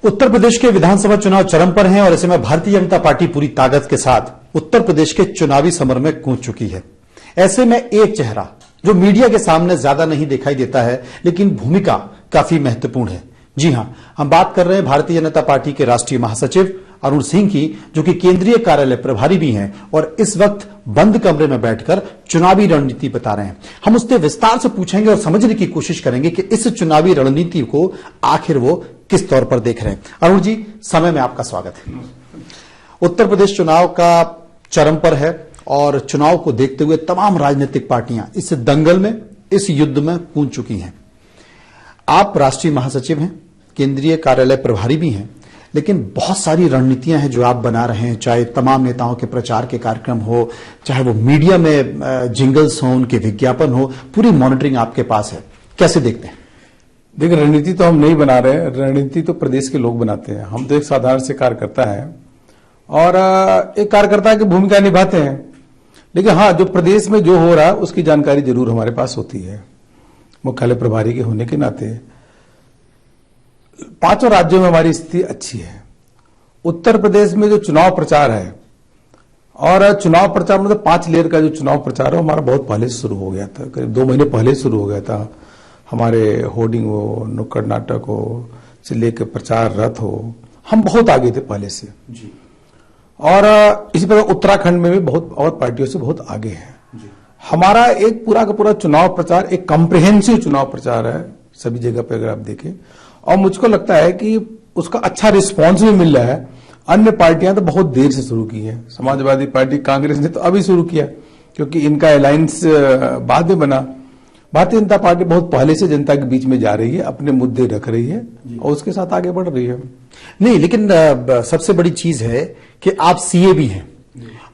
उत्तर प्रदेश के विधानसभा चुनाव चरम पर हैं और ऐसे में भारतीय जनता पार्टी पूरी ताकत के साथ उत्तर प्रदेश के चुनावी समर में कूद चुकी है। ऐसे में एक चेहरा जो मीडिया के सामने ज्यादा नहीं दिखाई देता है, लेकिन भूमिका काफी महत्वपूर्ण है। जी हां, हम बात कर रहे हैं भारतीय जनता पार्टी के राष्ट्रीय महासचिव अरुण सिंह की, जो कि केंद्रीय कार्यालय प्रभारी भी हैं और इस वक्त बंद कमरे में बैठकर चुनावी रणनीति बता रहे हैं। हम उससे विस्तार से पूछेंगे और समझने की कोशिश करेंगे कि इस चुनावी रणनीति को आखिर वो किस तौर पर देख रहे हैं। अरुण जी, समय में आपका स्वागत है। उत्तर प्रदेश चुनाव का चरम पर है और चुनाव को देखते हुए तमाम राजनीतिक पार्टियां इस दंगल में, इस युद्ध में कूद चुकी हैं। आप राष्ट्रीय महासचिव हैं, केंद्रीय कार्यालय प्रभारी भी हैं, लेकिन बहुत सारी रणनीतियां हैं जो आप बना रहे हैं, चाहे तमाम नेताओं के प्रचार के कार्यक्रम हो, चाहे वो मीडिया में जिंगल्स हो, उनके विज्ञापन हो, पूरी मॉनिटरिंग आपके पास है। कैसे देखते हैं? देखिए, रणनीति तो हम नहीं बना रहे, रणनीति तो प्रदेश के लोग बनाते हैं। हम तो एक साधारण से कार्यकर्ता है और एक कार्यकर्ता की भूमिका निभाते हैं। लेकिन हाँ, जो प्रदेश में जो हो रहा है उसकी जानकारी जरूर हमारे पास होती है, मुख्यालय प्रभारी के होने के नाते। पांचों राज्यों में हमारी स्थिति अच्छी है। उत्तर प्रदेश में जो चुनाव प्रचार है, और चुनाव प्रचार मतलब 5 लेयर का जो चुनाव प्रचार है हमारा बहुत पहले से शुरू हो गया था, करीब 2 महीने पहले शुरू हो गया था। हमारे होर्डिंग हो, नुक्कड़ नाटक हो, से लेकर प्रचार रथ हो, हम बहुत आगे थे पहले से जी। और इसी प्रकार उत्तराखंड में भी बहुत और पार्टियों से बहुत आगे है जी। हमारा एक पूरा का पूरा चुनाव प्रचार एक कॉम्प्रिहेंसिव चुनाव प्रचार है सभी जगह पे, अगर आप देखें। और मुझको लगता है कि उसका अच्छा रिस्पांस भी मिल रहा है। अन्य पार्टियां तो बहुत देर से शुरू की है। समाजवादी पार्टी, कांग्रेस ने तो अभी शुरू किया क्योंकि इनका अलायंस बाद में बना। भारतीय जनता पार्टी बहुत पहले से जनता के बीच में जा रही है, अपने मुद्दे रख रही है और उसके साथ आगे बढ़ रही है। नहीं, लेकिन सबसे बड़ी चीज है कि आप सीए भी हैं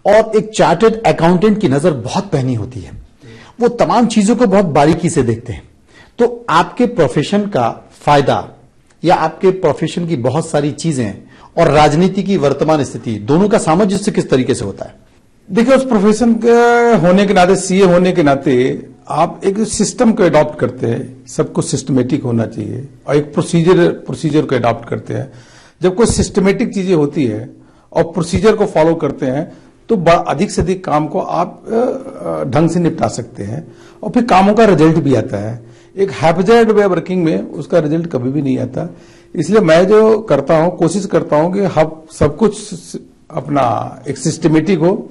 और एक चार्टर्ड अकाउंटेंट की नजर बहुत पैनी होती है। वो तमाम चीजों को बहुत बारीकी से देखते हैं। तो आपके प्रोफेशन का फायदा या आपके प्रोफेशन की बहुत सारी चीजें और राजनीति की वर्तमान स्थिति, दोनों का सामंजस्य किस तरीके से होता है? देखिए, उस प्रोफेशन के होने के नाते, सीए होने के नाते आप एक सिस्टम को अडॉप्ट करते हैं। सब कुछ सिस्टमेटिक होना चाहिए और एक प्रोसीजर को अडॉप्ट करते हैं। जब कोई सिस्टमेटिक चीजें होती है और प्रोसीजर को फॉलो करते हैं तो अधिक से अधिक काम को आप ढंग से निपटा सकते हैं और फिर कामों का रिजल्ट भी आता है। एक हैपजार्ड वे वर्किंग में उसका रिजल्ट कभी भी नहीं आता। इसलिए मैं जो करता हूं, कोशिश करता हूं कि हम सब कुछ अपना एक सिस्टमेटिक हो,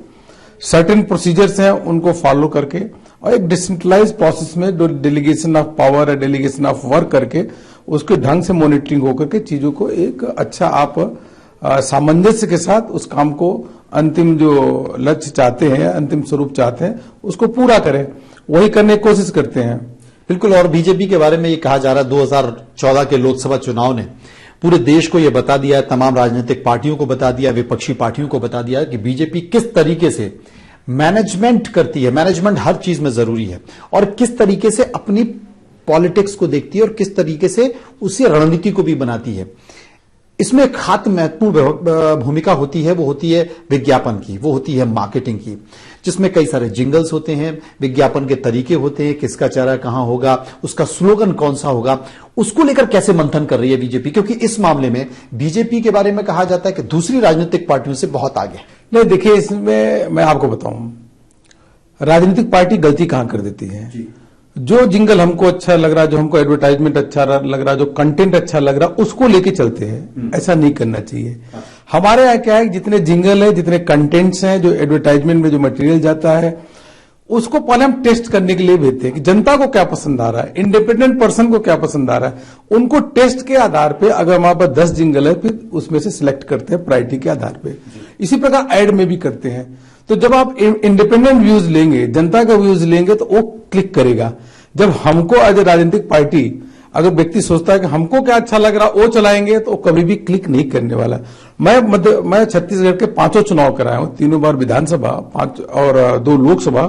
सर्टेन प्रोसीजर्स हैं उनको फॉलो करके और एक डिसेंट्रलाइज प्रोसेस में जो डेलीगेशन ऑफ पावर है, डेलीगेशन ऑफ वर्क करके उसके ढंग से मॉनिटरिंग होकर के चीजों को एक अच्छा आप सामंजस्य के साथ उस काम को अंतिम जो लक्ष्य चाहते हैं, अंतिम स्वरूप चाहते हैं, उसको पूरा करें। वही करने की कोशिश करते हैं। बिल्कुल। और बीजेपी के बारे में ये कहा जा रहा है 2014 के लोकसभा चुनाव ने पूरे देश को यह बता दिया है, तमाम राजनीतिक पार्टियों को बता दिया, विपक्षी पार्टियों को बता दिया कि बीजेपी किस तरीके से मैनेजमेंट करती है। मैनेजमेंट हर चीज में जरूरी है और किस तरीके से अपनी पॉलिटिक्स को देखती है और किस तरीके से उसी रणनीति को भी बनाती है। इसमें एक खास महत्वपूर्ण भूमिका होती है, वो होती है विज्ञापन की, वो होती है मार्केटिंग की, जिसमें कई सारे जिंगल्स होते हैं, विज्ञापन के तरीके होते हैं, किसका चेहरा कहां होगा, उसका स्लोगन कौन सा होगा, उसको लेकर कैसे मंथन कर रही है बीजेपी? क्योंकि इस मामले में बीजेपी के बारे में कहा जाता है कि दूसरी राजनीतिक पार्टियों से बहुत आगे। नहीं, देखिए, इसमें मैं आपको बताऊं, राजनीतिक पार्टी गलती कहां कर देती है जी। जो जिंगल हमको अच्छा लग रहा है, जो हमको एडवर्टाइजमेंट अच्छा लग रहा है, जो कंटेंट अच्छा लग रहा है, उसको लेके चलते हैं। ऐसा नहीं करना चाहिए। हमारे यहाँ क्या है, जितने जिंगल है, जितने कंटेंट्स हैं, जो एडवर्टाइजमेंट में जो मटेरियल जाता है, उसको पहले हम टेस्ट करने के लिए भेजते हैं कि जनता को क्या पसंद आ रहा है, इंडिपेंडेंट पर्सन को क्या पसंद आ रहा है। उनको टेस्ट के आधार पे, अगर हमारे पास 10 जिंगल है, फिर उसमें से सिलेक्ट करते हैं प्रायोरिटी के आधार पे। इसी प्रकार एड में भी करते हैं। तो जब आप इंडिपेंडेंट व्यूज लेंगे, जनता का व्यूज लेंगे, तो वो क्लिक करेगा। जब हमको एज ए राजनीतिक पार्टी, अगर व्यक्ति सोचता है कि हमको क्या अच्छा लग रहा वो चलाएंगे, तो कभी भी क्लिक नहीं करने वाला। मैं छत्तीसगढ़ के 5 चुनाव कराया हूं, 3 बार विधानसभा, 5 और 2 लोकसभा।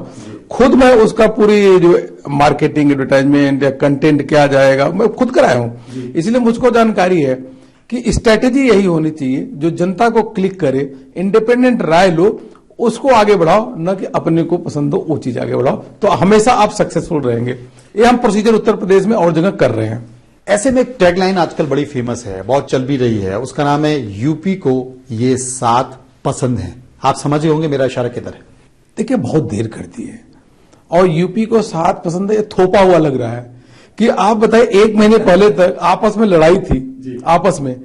खुद मैं उसका पूरी जो मार्केटिंग, एडवर्टाइजमेंट या कंटेंट क्या जाएगा, मैं खुद कराया हूं। इसलिए मुझको जानकारी है कि स्ट्रैटेजी यही होनी चाहिए, जो जनता को क्लिक करे, इंडिपेंडेंट राय लो, उसको आगे बढ़ाओ, न कि अपने को पसंद हो वो चीज आगे बढ़ाओ। तो हमेशा आप सक्सेसफुल रहेंगे। ये हम प्रोसीजर उत्तर प्रदेश में और जगह कर रहे हैं। ऐसे में एक टैगलाइन आजकल बड़ी फेमस है, बहुत चल भी रही है, उसका नाम है यूपी को ये 7 पसंद है। आप समझ गए होंगे मेरा इशारा किधर है। देखिए, बहुत देर करती है और यूपी को 7 पसंद है, ये थोपा हुआ लग रहा है कि आप बताइए 1 महीने पहले तक आपस में लड़ाई थी आपस में,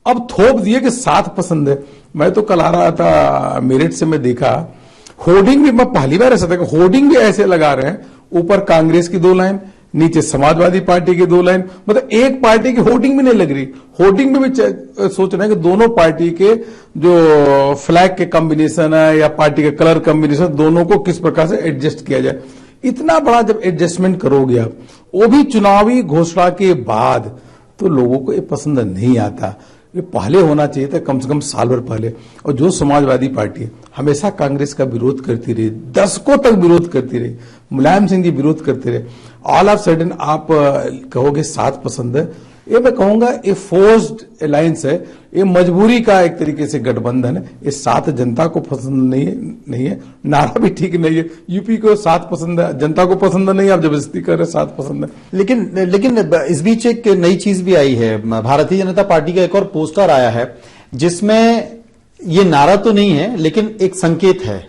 अब थोप दिए कि 7 पसंद है। मैं तो कल आ रहा था मेरठ से, मैं देखा होर्डिंग भी, मैं पहली बार ऐसा देखा, होर्डिंग भी ऐसे लगा रहे हैं, ऊपर कांग्रेस की 2 लाइन, नीचे समाजवादी पार्टी की 2 लाइन, मतलब एक पार्टी की होर्डिंग भी नहीं लग रही। होर्डिंग में भी सोच रहे हैं कि दोनों पार्टी के जो फ्लैग के कॉम्बिनेशन है या पार्टी के कलर कॉम्बिनेशन, दोनों को किस प्रकार से एडजस्ट किया जाए। इतना बड़ा जब एडजस्टमेंट करोगे आप, वो भी चुनावी घोषणा के बाद, तो लोगों को ये पसंद नहीं आता। ये पहले होना चाहिए था, कम से कम साल भर पहले। और जो समाजवादी पार्टी हमेशा कांग्रेस का विरोध करती रही, दशकों तक विरोध करती रही, मुलायम सिंह जी विरोध करते रहे, ऑल ऑफ सडन आप कहोगे 7 पसंद है, ये मैं कहूंगा ये फोर्स्ड अलायंस है, ये मजबूरी का एक तरीके से गठबंधन है। ये 7 जनता को पसंद नहीं है, नारा भी ठीक नहीं है। यूपी को 7 पसंद है, जनता को पसंद नहीं, आप जबरदस्ती कर रहे 7 पसंद है। लेकिन इस बीच एक नई चीज भी आई है, भारतीय जनता पार्टी का एक और पोस्टर आया है जिसमें ये नारा तो नहीं है लेकिन एक संकेत है।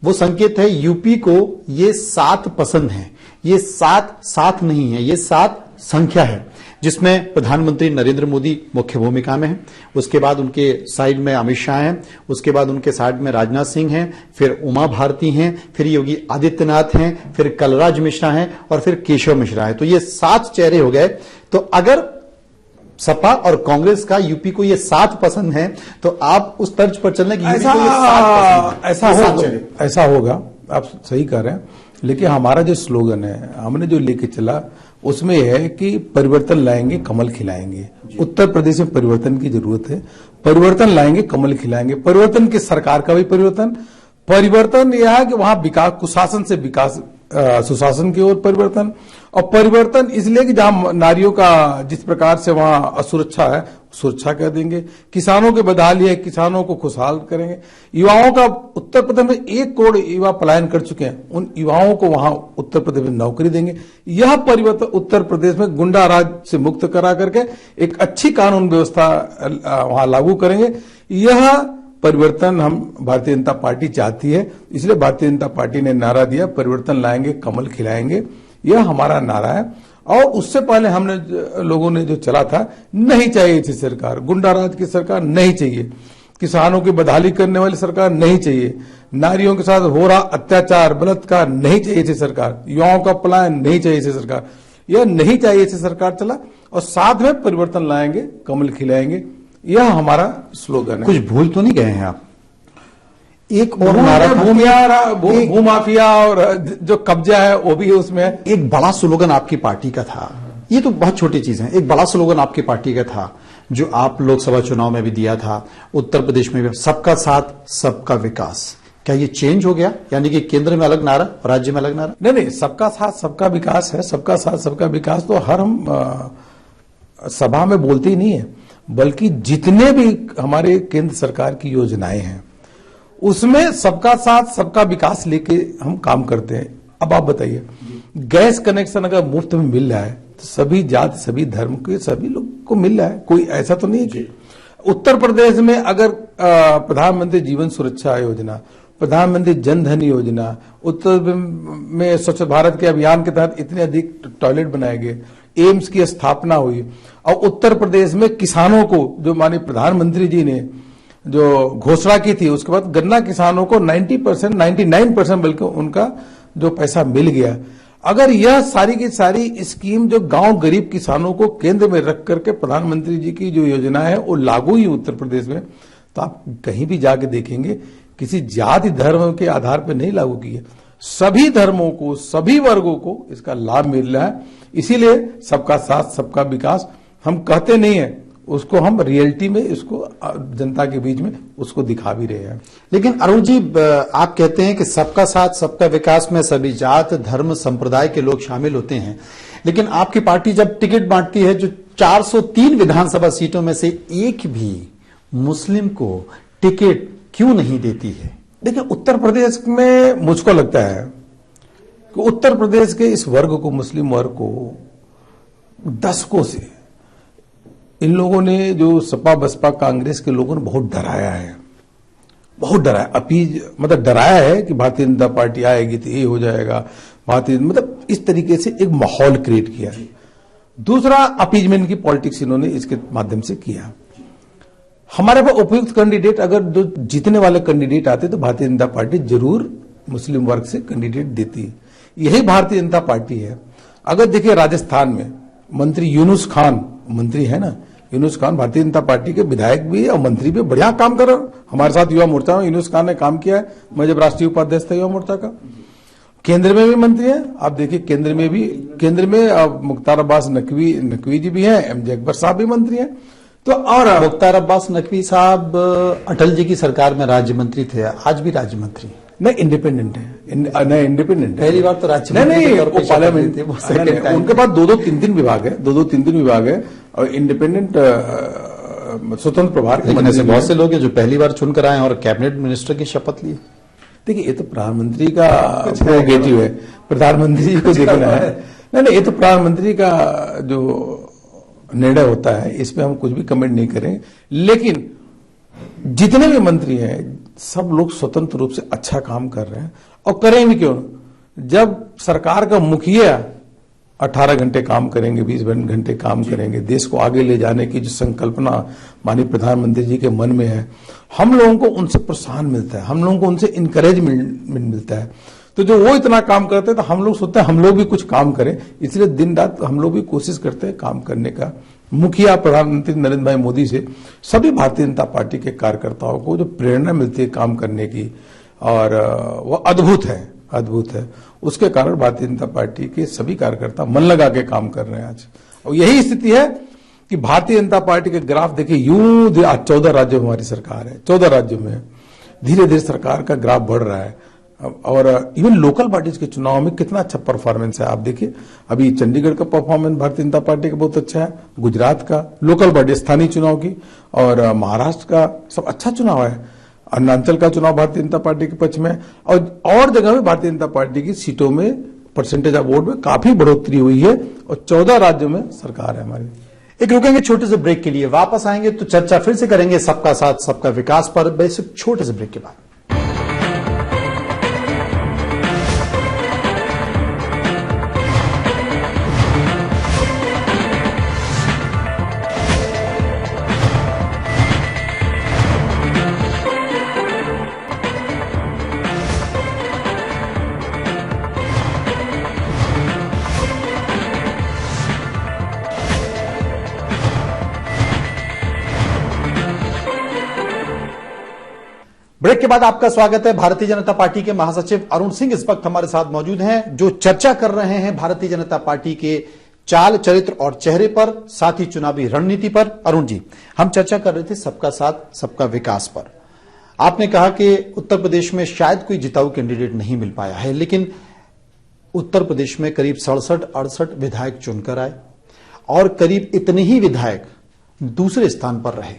वो संकेत है यूपी को ये 7 पसंद है। ये 7 सात नहीं है, ये 7 संख्या है, जिसमें प्रधानमंत्री नरेंद्र मोदी मुख्य भूमिका में है, उसके बाद उनके साइड में अमित शाह हैं, उसके बाद उनके साइड में राजनाथ सिंह हैं, फिर उमा भारती हैं, फिर योगी आदित्यनाथ हैं, फिर कलराज मिश्रा हैं और फिर केशव मिश्रा हैं। तो ये 7 चेहरे हो गए। तो अगर सपा और कांग्रेस का यूपी को ये 7 पसंद है, तो आप उस तर्ज पर चलने की ऐसा होगा, आप सही कह रहे हैं। लेकिन हमारा जो स्लोगन है, हमने जो लेके चला, उसमें यह है कि परिवर्तन लाएंगे, कमल खिलाएंगे। उत्तर प्रदेश में परिवर्तन की जरूरत है, परिवर्तन लाएंगे, कमल खिलाएंगे। परिवर्तन की सरकार का भी परिवर्तन यह है कि वहां विकास, कुशासन से विकास, सुशासन की ओर परिवर्तन। और परिवर्तन इसलिए कि जहां नारियों का जिस प्रकार से वहां असुरक्षा है, सुरक्षा कर देंगे। किसानों की बदहाली है, किसानों को खुशहाल करेंगे। युवाओं का, उत्तर प्रदेश में 1 करोड़ युवा पलायन कर चुके हैं, उन युवाओं को वहां उत्तर प्रदेश में नौकरी देंगे। यह परिवर्तन उत्तर प्रदेश में गुंडा राज से मुक्त करा करके एक अच्छी कानून व्यवस्था वहां लागू करेंगे। यह परिवर्तन हम भारतीय जनता पार्टी चाहती है, इसलिए भारतीय जनता पार्टी ने नारा दिया, परिवर्तन लाएंगे, कमल खिलाएंगे। यह हमारा नारा है। और उससे पहले हमने लोगों ने जो चला था, नहीं चाहिए ऐसी सरकार, गुंडा राज की सरकार नहीं चाहिए, किसानों की बदहाली करने वाली सरकार नहीं चाहिए, नारियों के साथ हो रहा अत्याचार बलात्कार नहीं चाहिए ऐसी सरकार, युवाओं का पलायन नहीं चाहिए ऐसी सरकार, यह नहीं चाहिए ऐसी सरकार चला। और साथ में परिवर्तन लाएंगे, कमल खिलाएंगे, यह हमारा स्लोगन है। कुछ भूल तो नहीं गए हैं आप? एक और नारा भूमाफिया और जो कब्जा है वो भी है उसमें। एक बड़ा स्लोगन आपकी पार्टी का था, ये तो बहुत छोटी चीज है, एक बड़ा स्लोगन आपकी पार्टी का था जो आप लोकसभा चुनाव में भी दिया था, उत्तर प्रदेश में भी, सबका साथ सबका विकास। क्या ये चेंज हो गया? यानी कि केंद्र में अलग नारा और राज्य में अलग नारा? नहीं, सबका साथ सबका विकास है। सबका साथ सबका विकास तो हर हम सभा में बोलते ही नहीं है, बल्कि जितने भी हमारे केंद्र सरकार की योजनाएं हैं उसमें सबका साथ सबका विकास लेके हम काम करते हैं। अब आप बताइए, गैस कनेक्शन अगर मुफ्त में मिल रहा है तो सभी जाति, सभी धर्म के सभी लोग को मिल रहा है, कोई ऐसा तो नहीं है। उत्तर प्रदेश में अगर प्रधानमंत्री जीवन सुरक्षा योजना, प्रधानमंत्री जन धन योजना, उत्तर में स्वच्छ भारत के अभियान के तहत इतने अधिक टॉयलेट बनाए गए, एम्स की स्थापना हुई, और उत्तर प्रदेश में किसानों को जो माननीय प्रधानमंत्री जी ने जो घोषणा की थी, उसके बाद गन्ना किसानों को 90%, 99% बल्कि उनका जो पैसा मिल गया। अगर यह सारी की सारी स्कीम जो गांव गरीब किसानों को केंद्र में रख करके प्रधानमंत्री जी की जो योजना है वो लागू ही उत्तर प्रदेश में, तो आप कहीं भी जाके देखेंगे किसी जाति धर्म के आधार पर नहीं लागू की है, सभी धर्मों को, सभी वर्गों को इसका लाभ मिल रहा है। इसीलिए सबका साथ सबका विकास हम कहते नहीं है, उसको हम रियलिटी में इसको जनता के बीच में उसको दिखा भी रहे हैं। लेकिन अरुण जी, आप कहते हैं कि सबका साथ सबका विकास में सभी जात धर्म संप्रदाय के लोग शामिल होते हैं, लेकिन आपकी पार्टी जब टिकट बांटती है, जो 403 विधानसभा सीटों में से एक भी मुस्लिम को टिकट क्यों नहीं देती है? देखिए, उत्तर प्रदेश में मुझको लगता है कि उत्तर प्रदेश के इस वर्ग को, मुस्लिम वर्ग को दशकों से इन लोगों ने, जो सपा बसपा कांग्रेस के लोगों ने बहुत डराया है, बहुत डराया, अपीज मतलब डराया है कि भारतीय जनता पार्टी आएगी तो ये हो जाएगा, भारतीय मतलब इस तरीके से एक माहौल क्रिएट किया। दूसरा, अपीजमेंट की पॉलिटिक्स इन्होंने इसके माध्यम से किया। हमारे पास उपयुक्त कैंडिडेट, अगर जो जीतने वाले कैंडिडेट आते तो भारतीय जनता पार्टी जरूर मुस्लिम वर्ग से कैंडिडेट देती। यही भारतीय जनता पार्टी है। अगर देखिए राजस्थान में मंत्री यूनुस खान, मंत्री है ना, यूनुस खान भारतीय जनता पार्टी के विधायक भी है और मंत्री भी, बढ़िया काम कर रहे हो। हमारे साथ युवा मोर्चा में यूनुस खान ने काम किया है, मैं जब राष्ट्रीय उपाध्यक्ष था युवा मोर्चा का। केंद्र में भी मंत्री है, आप देखिए केंद्र में मुख्तार अब्बास नकवी जी भी हैं, एमजे अकबर साहब भी मंत्री हैं। तो और मुख्तार अब्बास नकवी साहब अटल जी की सरकार में राज्य मंत्री थे, आज भी राज्य मंत्री नहीं, इंडिपेंडेंट है, नहीं इंडिपेंडेंट है। पहली बार तो राज्य नहीं, वो पार्लियामेंट थे, उनके पास दो तीन विभाग है और इंडिपेंडेंट स्वतंत्र प्रभार के। ऐसे बहुत से लोग हैं जो पहली बार चुनकर आए और कैबिनेट मिनिस्टर की शपथ लिए। देखिए, ये तो प्रधानमंत्री का प्रोगेटिव है, प्रधानमंत्री जी को देखना है। नहीं, ये तो प्रधानमंत्री का जो निर्णय होता है, इसमें हम कुछ भी कमेंट नहीं करें। लेकिन जितने भी मंत्री हैं सब लोग स्वतंत्र रूप से अच्छा काम कर रहे हैं, और करें भी क्यों। जब सरकार का मुखिया 18 घंटे काम करेंगे, 20 घंटे काम करेंगे, देश को आगे ले जाने की जो संकल्पना माननीय प्रधानमंत्री जी के मन में है, हम लोगों को उनसे प्रोत्साहन मिलता है, हम लोगों को उनसे इंकरेजमेंट मिलता है। तो जो वो इतना काम करते हैं तो हम लोग सोचते हैं हम लोग भी कुछ काम करें, इसलिए दिन रात हम लोग भी कोशिश करते हैं काम करने का। मुखिया प्रधानमंत्री नरेंद्र भाई मोदी से सभी भारतीय जनता पार्टी के कार्यकर्ताओं को जो प्रेरणा मिलती है काम करने की, और वो अद्भुत है। उसके कारण भारतीय जनता पार्टी के सभी कार्यकर्ता मन लगा के काम कर रहे हैं आज। और यही स्थिति है कि भारतीय जनता पार्टी के ग्राफ देखिए, यूं आज 14 राज्यों में हमारी सरकार है, 14 राज्यों में धीरे धीरे सरकार का ग्राफ बढ़ रहा है। और इवन लोकल पार्टीज के चुनाव में कितना अच्छा परफॉर्मेंस है। आप देखिए, अभी चंडीगढ़ का परफॉर्मेंस भारतीय जनता पार्टी का बहुत अच्छा है, गुजरात का लोकल पार्टी स्थानीय चुनाव की, और महाराष्ट्र का सब अच्छा चुनाव है, अरुणाचल का चुनाव भारतीय जनता पार्टी के पक्ष में, और जगह में भारतीय जनता पार्टी की सीटों में परसेंटेज ऑफ वोट में काफी बढ़ोतरी हुई है, और 14 राज्यों में सरकार है हमारी। एक रुकेंगे छोटे से ब्रेक के लिए, वापस आएंगे तो चर्चा फिर से करेंगे सबका साथ सबका विकास पर, बेसिक छोटे से ब्रेक के बाद। ब्रेक के बाद आपका स्वागत है। भारतीय जनता पार्टी के महासचिव अरुण सिंह इस वक्त हमारे साथ मौजूद हैं, जो चर्चा कर रहे हैं भारतीय जनता पार्टी के चाल चरित्र और चेहरे पर, साथ ही चुनावी रणनीति पर। अरुण जी, हम चर्चा कर रहे थे सबका साथ सबका विकास पर। आपने कहा कि उत्तर प्रदेश में शायद कोई जिताऊ कैंडिडेट नहीं मिल पाया है, लेकिन उत्तर प्रदेश में करीब 67-68 विधायक चुनकर आए और करीब इतने ही विधायक दूसरे स्थान पर रहे।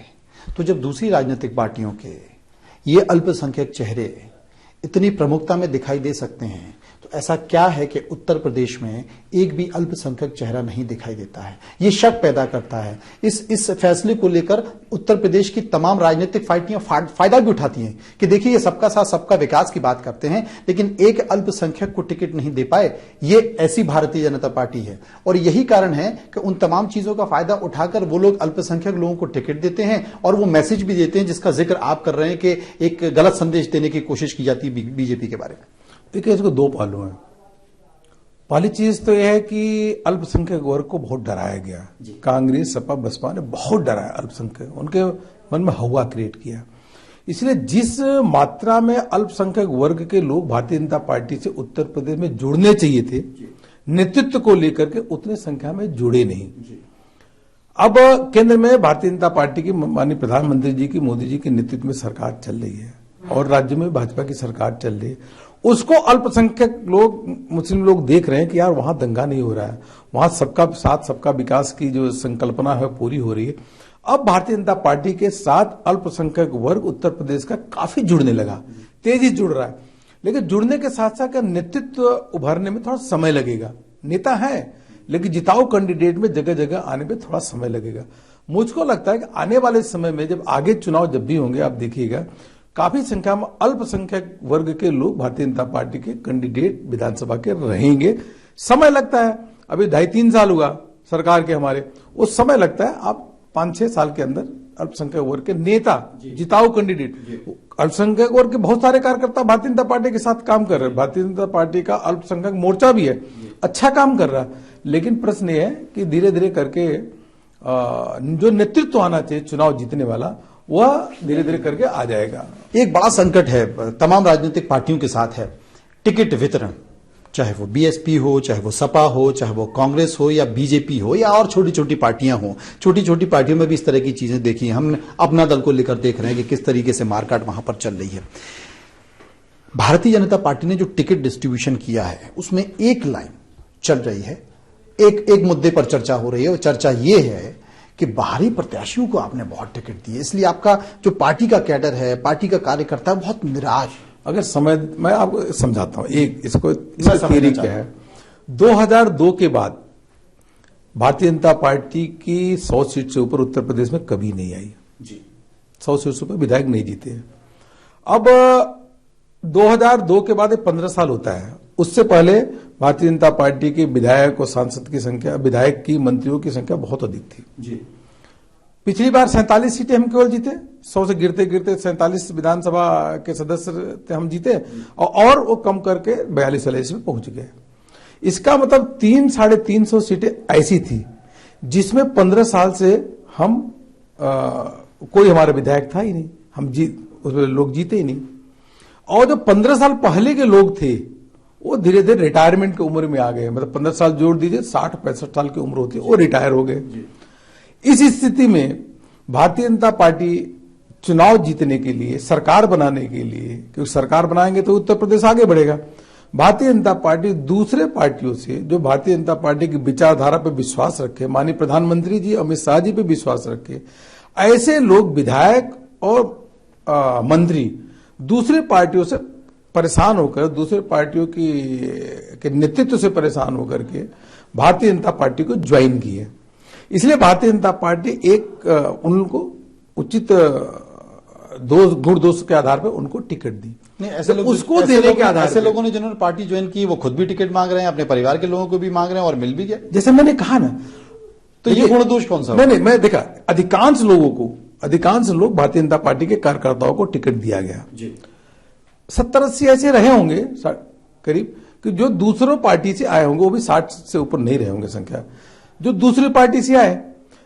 तो जब दूसरी राजनीतिक पार्टियों के ये अल्पसंख्यक चेहरे इतनी प्रमुखता में दिखाई दे सकते हैं, तो ऐसा क्या है कि उत्तर प्रदेश में एक भी अल्पसंख्यक चेहरा नहीं दिखाई देता है? ये शक पैदा करता है। इस फैसले को लेकर उत्तर प्रदेश की तमाम राजनीतिक पार्टियां फायदा भी उठाती हैं कि देखिए, ये सबका साथ सबका विकास की बात करते हैं, लेकिन एक अल्पसंख्यक को टिकट नहीं दे पाए। ये ऐसी भारतीय जनता पार्टी है, और यही कारण है कि उन तमाम चीजों का फायदा उठाकर वो लोग अल्पसंख्यक लोगों को टिकट देते हैं, और वो मैसेज भी देते हैं जिसका जिक्र आप कर रहे हैं कि एक गलत संदेश देने की कोशिश की जाती है बीजेपी के बारे में। देखिए, इसको दो पहलू हैं। पहली चीज तो यह है कि अल्पसंख्यक वर्ग को बहुत डराया गया। कांग्रेस सपा बसपा ने बहुत डराया अल्पसंख्यक, उनके मन में हवा क्रिएट किया। इसलिए जिस मात्रा में अल्पसंख्यक वर्ग के लोग भारतीय जनता पार्टी से उत्तर प्रदेश में जुड़ने चाहिए थे नेतृत्व को लेकर के, उतनी संख्या में जुड़े नहीं। अब केंद्र में भारतीय जनता पार्टी की माननीय प्रधानमंत्री जी की, मोदी जी के नेतृत्व में सरकार चल रही है, और राज्य में भाजपा की सरकार चल रही है। उसको अल्पसंख्यक लोग, मुस्लिम लोग देख रहे हैं कि यार वहां दंगा नहीं हो रहा है, वहां सबका साथ सबका विकास की जो संकल्पना है पूरी हो रही है। अब भारतीय जनता पार्टी के साथ अल्पसंख्यक वर्ग उत्तर प्रदेश का काफी जुड़ने लगा, तेजी जुड़ रहा है। लेकिन जुड़ने के साथ साथ नेतृत्व उभरने में थोड़ा समय लगेगा। नेता है, लेकिन जिताऊ कैंडिडेट में जगह जगह आने में थोड़ा समय लगेगा। मुझको लगता है कि आने वाले समय में जब आगे चुनाव जब भी होंगे, आप देखिएगा काफी संख्या में अल्पसंख्यक वर्ग के लोग भारतीय जनता पार्टी के कैंडिडेट विधानसभा के रहेंगे। समय लगता है, अभी 2.5-3 साल हुआ सरकार के हमारे, उस समय लगता है आप 5-6 साल के अंदर अल्पसंख्यक वर्ग के नेता जिताऊ कैंडिडेट, अल्पसंख्यक वर्ग के बहुत सारे कार्यकर्ता भारतीय जनता पार्टी के साथ काम कर रहे हैं। भारतीय जनता पार्टी का अल्पसंख्यक मोर्चा भी है, अच्छा काम कर रहा है। लेकिन प्रश्न ये है कि धीरे धीरे करके जो नेतृत्व आना चाहिए चुनाव जीतने वाला, वह धीरे धीरे करके आ जाएगा। एक बड़ा संकट है तमाम राजनीतिक पार्टियों के साथ है टिकट वितरण, चाहे वो बीएसपी हो, चाहे वो सपा हो, चाहे वो कांग्रेस हो या बीजेपी हो या और छोटी छोटी पार्टियां हो। छोटी छोटी पार्टियों में भी इस तरह की चीजें देखी हैं। हम अपना दल को लेकर देख रहे हैं कि किस तरीके से मारकाट वहां पर चल रही है। भारतीय जनता पार्टी ने जो टिकट डिस्ट्रीब्यूशन किया है उसमें एक लाइन चल रही है, एक मुद्दे पर चर्चा हो रही है, और चर्चा ये है कि बाहरी प्रत्याशियों को आपने बहुत टिकट दिए, इसलिए आपका जो पार्टी का कैडर है, पार्टी का कार्यकर्ता बहुत निराश। अगर समय, मैं आपको समझाता हूं, इसको थियरी क्या है। 2002 के बाद भारतीय जनता पार्टी की 100 सीट से ऊपर उत्तर प्रदेश में कभी नहीं आई जी। 100 सीट से ऊपर विधायक नहीं जीते हैं। अब 2002 के बाद 15 साल होता है, उससे पहले भारतीय जनता पार्टी के विधायक और सांसद की संख्या, विधायक की मंत्रियों की संख्या बहुत अधिक थी जी। पिछली बार 47 सीटें हम केवल जीते, 100 से गिरते गिरते 47 विधानसभा के सदस्य हम जीते, और वो कम करके 42-43 में पहुंच गए। इसका मतलब 300-350 सीटें ऐसी थी जिसमें 15 साल से हम कोई हमारा विधायक था ही नहीं, उसमें लोग जीते ही नहीं। और जो 15 साल पहले के लोग थे वो धीरे धीरे रिटायरमेंट की उम्र में आ गए, मतलब 15 साल जोड़ दीजिए, 60-65 साल की उम्र होती है, वो रिटायर हो गए। इस स्थिति में भारतीय जनता पार्टी चुनाव जीतने के लिए, सरकार बनाने के लिए, क्योंकि सरकार बनाएंगे तो उत्तर प्रदेश आगे बढ़ेगा, भारतीय जनता पार्टी दूसरे पार्टियों से जो भारतीय जनता पार्टी की विचारधारा पर विश्वास रखे, माननीय प्रधानमंत्री जी अमित शाह जी पे विश्वास रखे, ऐसे लोग विधायक और मंत्री दूसरे पार्टियों से परेशान होकर, दूसरे पार्टियों के नेतृत्व से परेशान होकर के भारतीय जनता पार्टी को ज्वाइन किए। इसलिए भारतीय जनता पार्टी उनको उचित गुण दोष के आधार पर उनको टिकट दी। नहीं, ऐसे लोग उसको देने के आधार, ऐसे लोगों ने जिन्होंने पार्टी ज्वाइन की वो खुद भी टिकट मांग रहे हैं, अपने परिवार के लोगों को भी मांग रहे हैं और मिल भी गया। जैसे मैंने कहा ना, तो ये गुण दोष कौन सा? नहीं, मैं देखा अधिकांश लोग भारतीय जनता पार्टी के कार्यकर्ताओं को टिकट दिया गया जी। 70-80 ऐसे रहे होंगे करीब, कि जो दूसरों पार्टी से आए होंगे, वो भी 60 से ऊपर नहीं रहे होंगे संख्या, जो दूसरी पार्टी से आए।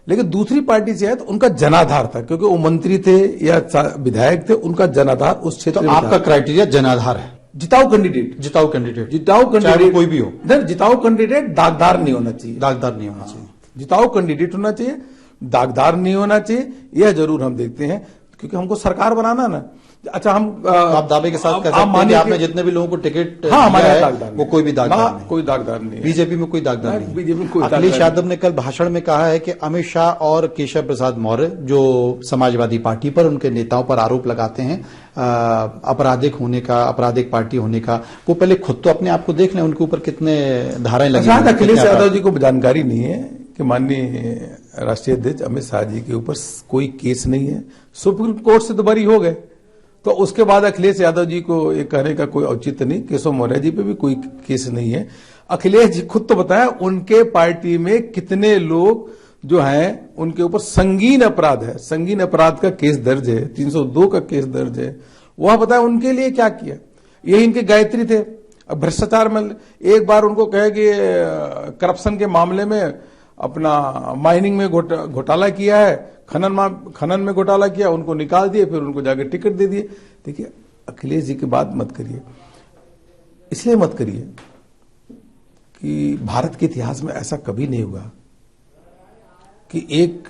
लेकिन दूसरी पार्टी से आए तो उनका जनाधार था, क्योंकि वो मंत्री थे या विधायक थे, उनका जनाधार उस क्षेत्र में। आपका क्राइटेरिया जनाधार है, जिताऊ कैंडिडेट कोई भी हो, जिताऊ कैंडिडेट दागदार नहीं होना चाहिए, जिताऊ कैंडिडेट होना चाहिए, दागदार नहीं होना चाहिए। यह जरूर हम देखते हैं, क्योंकि हमको सरकार बनाना ना। अच्छा, आप दावे के साथ कह सकते हैं कि आपने जितने भी लोगों को टिकट वो कोई भी दागदार नहीं है। बीजेपी में कोई दागदार नहीं। बीजेपी में कोई अखिलेश यादव ने कल भाषण में कहा है कि अमित शाह और केशव प्रसाद मौर्य जो समाजवादी पार्टी पर, उनके नेताओं पर आरोप लगाते हैं आपराधिक पार्टी होने का, वो पहले खुद तो अपने आप को देख लें, उनके ऊपर कितने धाराएं लगी। अखिलेश यादव जी को जानकारी नहीं है कि माननीय राष्ट्रीय अध्यक्ष अमित शाह जी के ऊपर कोई केस नहीं है, सुप्रीम कोर्ट से तो बरी हो गए, तो उसके बाद अखिलेश यादव जी को ये कहने का कोई औचित्य नहीं। केशव मौर्य जी पे भी कोई केस नहीं है। अखिलेश जी खुद तो बताया उनके पार्टी में कितने लोग जो हैं उनके ऊपर संगीन अपराध है, संगीन अपराध का केस दर्ज है, 302 का केस दर्ज है। वह बताया उनके लिए क्या किया। ये इनके गायत्री थे। अब भ्रष्टाचार में एक बार उनको कहे कि करप्शन के मामले में अपना माइनिंग में घोटाला किया है, खनन में घोटाला किया, उनको निकाल दिए, फिर उनको जाके टिकट दे दिए। देखिए, अखिलेश जी की बात मत करिए, इसलिए मत करिए कि भारत के इतिहास में ऐसा कभी नहीं हुआ कि एक